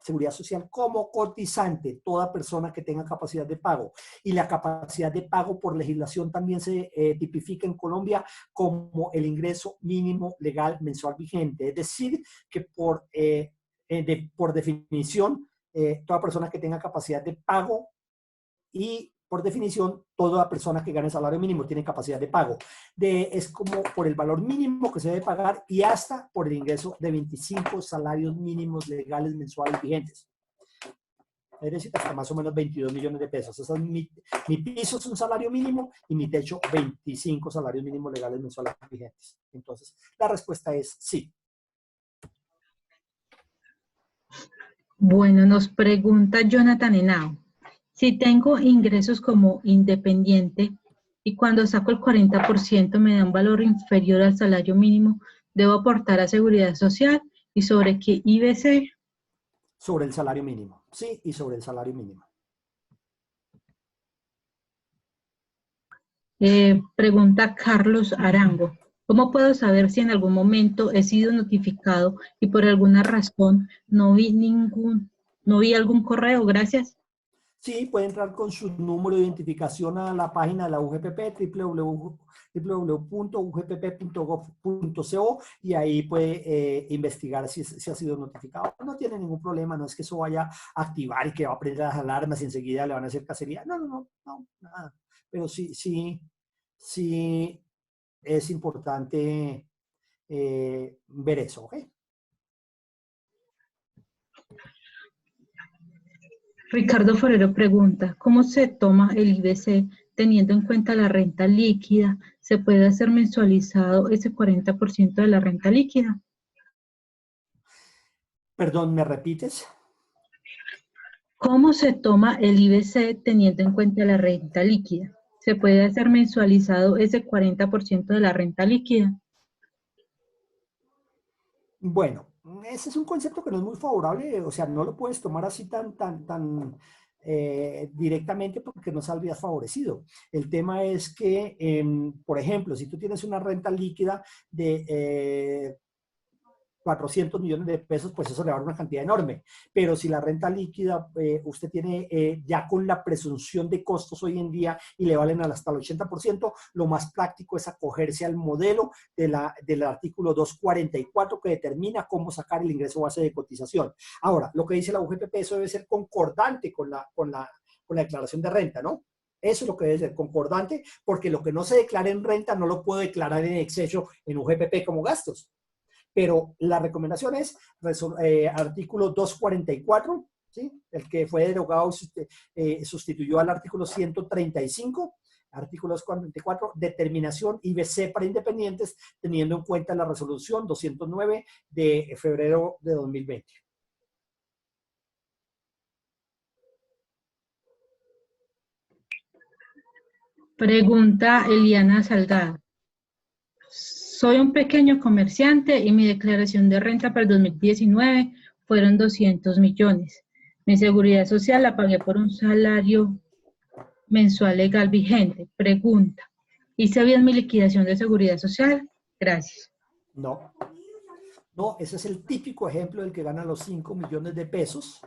seguridad social como cotizante, toda persona que tenga capacidad de pago. Y la capacidad de pago por legislación también se tipifica en Colombia como el ingreso mínimo legal mensual vigente. Es decir, que por definición, toda persona que tenga capacidad de pago y por definición, toda persona que gane salario mínimo tiene capacidad de pago. Es como por el valor mínimo que se debe pagar y hasta por el ingreso de 25 salarios mínimos legales mensuales vigentes. es decir, hasta más o menos 22 millones de pesos. Esa es mi piso es un salario mínimo y mi techo 25 salarios mínimos legales mensuales vigentes. Entonces, la respuesta es sí. Bueno, nos pregunta Jonathan Henao. Si tengo ingresos como independiente y cuando saco el 40% me da un valor inferior al salario mínimo, ¿debo aportar a Seguridad Social? ¿Y sobre qué IBC? Sobre el salario mínimo. Sí, y sobre el salario mínimo. Pregunta Carlos Arango. ¿Cómo puedo saber si en algún momento he sido notificado y por alguna razón no vi algún correo? Gracias. Sí, puede entrar con su número de identificación a la página de la UGPP, www.ugpp.gov.co, y ahí puede investigar si ha sido notificado. No tiene ningún problema, no es que eso vaya a activar y que va a prender las alarmas y enseguida le van a hacer cacería. No, nada. Pero sí es importante ver eso, ¿ok? Ricardo Forero pregunta, ¿cómo se toma el IBC teniendo en cuenta la renta líquida? ¿Se puede hacer mensualizado ese 40% de la renta líquida? Perdón, ¿me repites? ¿Cómo se toma el IBC teniendo en cuenta la renta líquida? ¿Se puede hacer mensualizado ese 40% de la renta líquida? Bueno, ese es un concepto que no es muy favorable, o sea, no lo puedes tomar así tan directamente porque no saldrías favorecido. El tema es que, por ejemplo, si tú tienes una renta líquida de 400 millones de pesos, pues eso le va a dar una cantidad enorme. Pero si la renta líquida usted tiene ya con la presunción de costos hoy en día y le valen hasta el 80%, lo más práctico es acogerse al modelo del artículo 244 que determina cómo sacar el ingreso base de cotización. Ahora, lo que dice la UGPP, eso debe ser concordante con la declaración de renta, ¿no? Eso es lo que debe ser concordante, porque lo que no se declara en renta no lo puedo declarar en exceso en UGPP como gastos. Pero la recomendación es artículo 244, ¿sí? El que fue derogado y sustituyó al artículo 135, artículo 244, determinación IBC para independientes, teniendo en cuenta la resolución 209 de febrero de 2020. Pregunta Eliana Salgado. Soy un pequeño comerciante y mi declaración de renta para el 2019 fueron 200 millones. Mi seguridad social la pagué por un salario mensual legal vigente. Pregunta, ¿hice bien mi liquidación de seguridad social? Gracias. No, ese es el típico ejemplo del que gana los 5 millones de pesos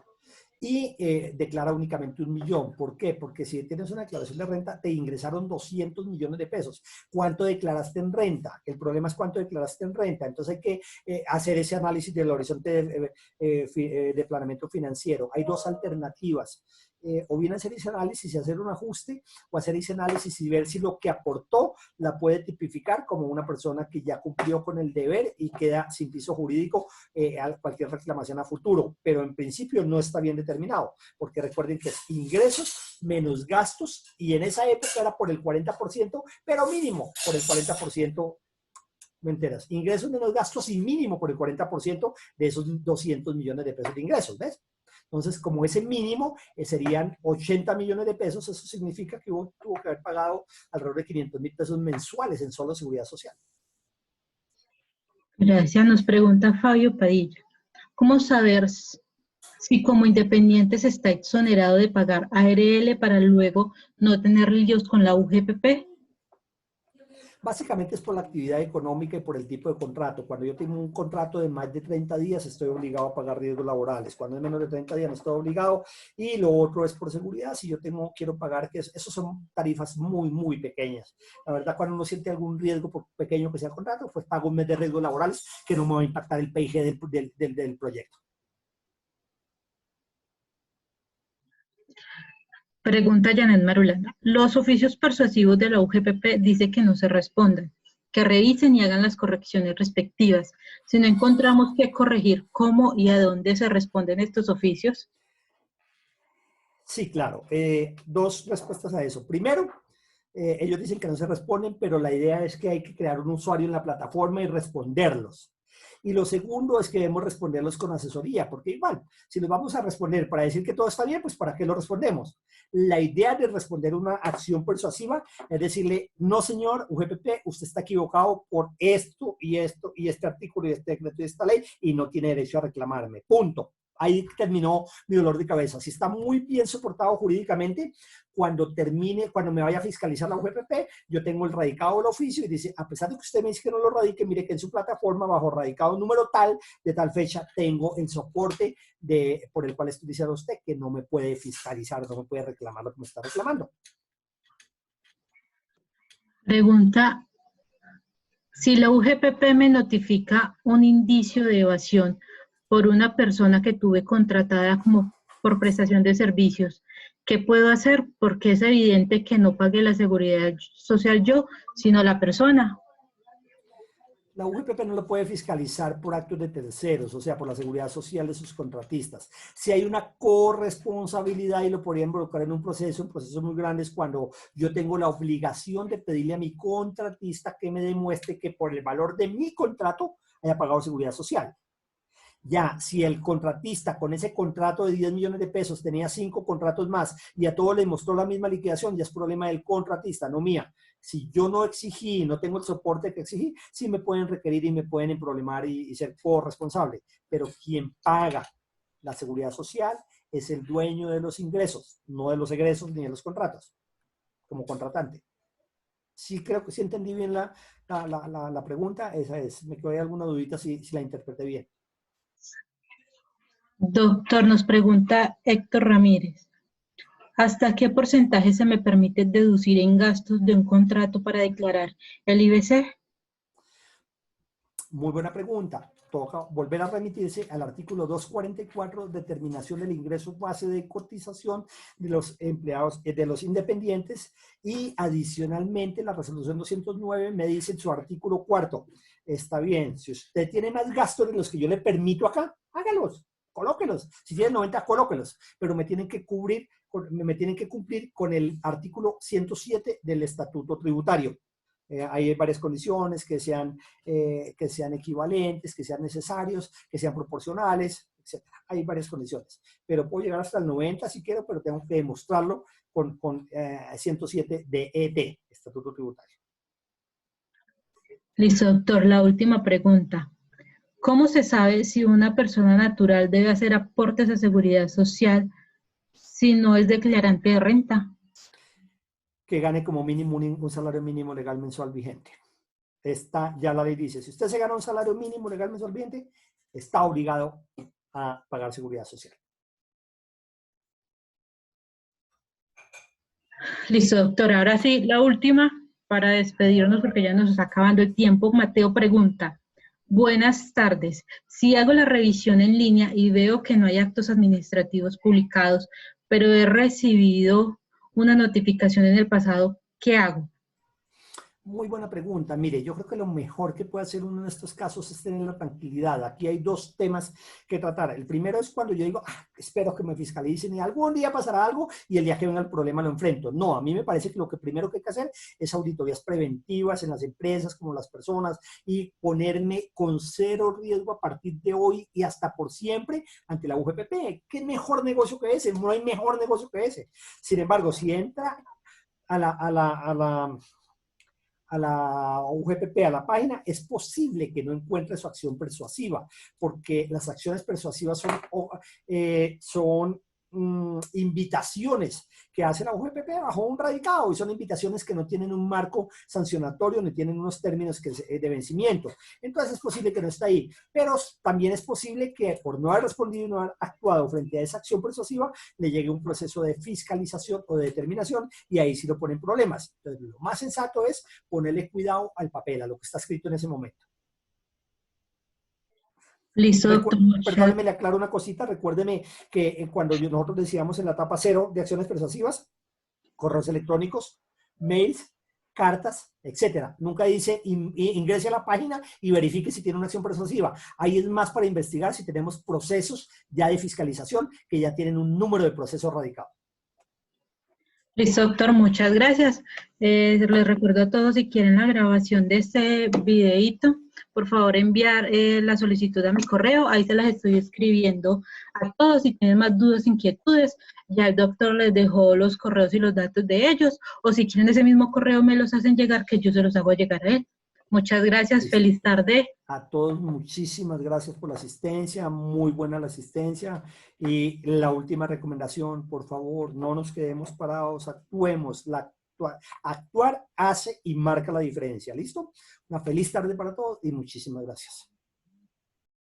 y declara únicamente 1 millón. ¿Por qué? Porque si tienes una declaración de renta, te ingresaron 200 millones de pesos. ¿Cuánto declaraste en renta? El problema es cuánto declaraste en renta. Entonces hay que hacer ese análisis del horizonte de planeamiento financiero. Hay dos alternativas. O bien hacer ese análisis y hacer un ajuste, o hacer ese análisis y ver si lo que aportó la puede tipificar como una persona que ya cumplió con el deber y queda sin piso jurídico a cualquier reclamación a futuro. Pero en principio no está bien determinado, porque recuerden que es ingresos menos gastos, y en esa época era por el 40%, pero mínimo por el 40%. ¿Me enteras? Ingresos menos gastos y mínimo por el 40% de esos 200 millones de pesos de ingresos, ¿ves? Entonces, como ese mínimo serían 80 millones de pesos, eso significa que tuvo que haber pagado alrededor de 500,000 pesos mensuales en solo seguridad social. Gracias. Nos pregunta Fabio Padilla. ¿Cómo saber si como independiente se está exonerado de pagar ARL para luego no tener líos con la UGPP? Básicamente es por la actividad económica y por el tipo de contrato. Cuando yo tengo un contrato de más de 30 días, estoy obligado a pagar riesgos laborales. Cuando es menos de 30 días, no estoy obligado. Y lo otro es por seguridad. Si yo quiero pagar, esos son tarifas muy, muy pequeñas. La verdad, cuando uno siente algún riesgo, por pequeño que sea el contrato, pues pago un mes de riesgos laborales que no me va a impactar el PIG del proyecto. Pregunta Janet Marulanda. Los oficios persuasivos de la UGPP dice que no se respondan, que revisen y hagan las correcciones respectivas. Si no encontramos qué corregir, ¿cómo y a dónde se responden estos oficios? Sí, claro. Dos respuestas a eso. Primero, ellos dicen que no se responden, pero la idea es que hay que crear un usuario en la plataforma y responderlos. Y lo segundo es que debemos responderlos con asesoría, porque igual, si los vamos a responder para decir que todo está bien, pues ¿para qué lo respondemos? La idea de responder una acción persuasiva es decirle, no señor UGPP, usted está equivocado por esto y esto y este artículo y este decreto y esta ley y no tiene derecho a reclamarme. Punto. Ahí terminó mi dolor de cabeza. Si está muy bien soportado jurídicamente, cuando termine, cuando me vaya a fiscalizar la UGPP, yo tengo el radicado del oficio y dice, a pesar de que usted me dice que no lo radique, mire que en su plataforma, bajo radicado número tal, de tal fecha, tengo el soporte por el cual estoy diciendo a usted que no me puede fiscalizar, no me puede reclamar lo que me está reclamando. Pregunta, si la UGPP me notifica un indicio de evasión por una persona que tuve contratada como por prestación de servicios, ¿qué puedo hacer? Porque es evidente que no pague la seguridad social yo, sino la persona. La UGPP no lo puede fiscalizar por actos de terceros, o sea, por la seguridad social de sus contratistas. Si hay una corresponsabilidad y lo podría involucrar en un proceso muy grandes cuando yo tengo la obligación de pedirle a mi contratista que me demuestre que por el valor de mi contrato haya pagado seguridad social. Ya, si el contratista con ese contrato de 10 millones de pesos tenía 5 contratos más y a todos les mostró la misma liquidación, ya es problema del contratista, no mía. Si yo no exigí, no tengo el soporte que exigí, sí me pueden requerir y me pueden emproblemar y ser corresponsable. Pero quien paga la seguridad social es el dueño de los ingresos, no de los egresos ni de los contratos, como contratante. Sí, creo que sí entendí bien la pregunta, esa es. Me quedó alguna dudita si la interpreté bien. Doctor, nos pregunta Héctor Ramírez. ¿Hasta qué porcentaje se me permite deducir en gastos de un contrato para declarar el IBC? Muy buena pregunta. Toca volver a remitirse al artículo 244, determinación del ingreso base de cotización de los empleados, de los independientes, y adicionalmente la resolución 209 me dice en su artículo 4, está bien, si usted tiene más gastos de los que yo le permito acá, hágalos, colóquelos. Si tiene 90, colóquelos, pero me tienen que cumplir con el artículo 107 del Estatuto Tributario. Hay varias condiciones que sean equivalentes, que sean necesarios, que sean proporcionales, etc. Hay varias condiciones, pero puedo llegar hasta el 90 si quiero, pero tengo que demostrarlo con 107 DET, Estatuto Tributario. Listo, doctor. La última pregunta. ¿Cómo se sabe si una persona natural debe hacer aportes a seguridad social si no es declarante de renta? Que gane como mínimo un salario mínimo legal mensual vigente. Ya la ley dice, si usted se gana un salario mínimo legal mensual vigente, está obligado a pagar seguridad social. Listo, doctor. Ahora sí, la última para despedirnos porque ya nos está acabando el tiempo. Mateo pregunta, buenas tardes. Si hago la revisión en línea y veo que no hay actos administrativos publicados, pero he recibido una notificación en el pasado, ¿qué hago? Muy buena pregunta. Mire, yo creo que lo mejor que puede hacer uno en estos casos es tener la tranquilidad. Aquí hay dos temas que tratar. El primero es cuando yo digo, espero que me fiscalicen y algún día pasará algo y el día que venga el problema lo enfrento. No, a mí me parece que lo que primero que hay que hacer es auditorías preventivas en las empresas como las personas y ponerme con cero riesgo a partir de hoy y hasta por siempre ante la UGPP. ¿Qué mejor negocio que ese? No hay mejor negocio que ese. Sin embargo, si entra a la UGPP, a la página, es posible que no encuentre su acción persuasiva, porque las acciones persuasivas son invitaciones que hace la UGPP bajo un radicado y son invitaciones que no tienen un marco sancionatorio ni tienen unos términos de vencimiento. Entonces es posible que no esté ahí, pero también es posible que por no haber respondido y no haber actuado frente a esa acción persuasiva le llegue un proceso de fiscalización o de determinación y ahí sí lo ponen problemas. Entonces lo más sensato es ponerle cuidado al papel, a lo que está escrito en ese momento. Listo, doctor. Perdóneme, le aclaro una cosita. Recuérdeme que cuando nosotros decíamos en la etapa 0 de acciones persuasivas, correos electrónicos, mails, cartas, etcétera. Nunca dice ingrese a la página y verifique si tiene una acción persuasiva. Ahí es más para investigar si tenemos procesos ya de fiscalización que ya tienen un número de procesos radicados. Listo, doctor, muchas gracias. Les recuerdo a todos, si quieren la grabación de este videíto, por favor enviar la solicitud a mi correo, ahí se las estoy escribiendo a todos. Si tienen más dudas, inquietudes, ya el doctor les dejó los correos y los datos de ellos, o si quieren ese mismo correo me los hacen llegar, que yo se los hago llegar a él. Muchas gracias, Listo. feliz tarde. A todos muchísimas gracias por la asistencia, muy buena la asistencia. Y la última recomendación, por favor, no nos quedemos parados, actuemos. Actuar hace y marca la diferencia. ¿Listo? Una feliz tarde para todos y muchísimas gracias.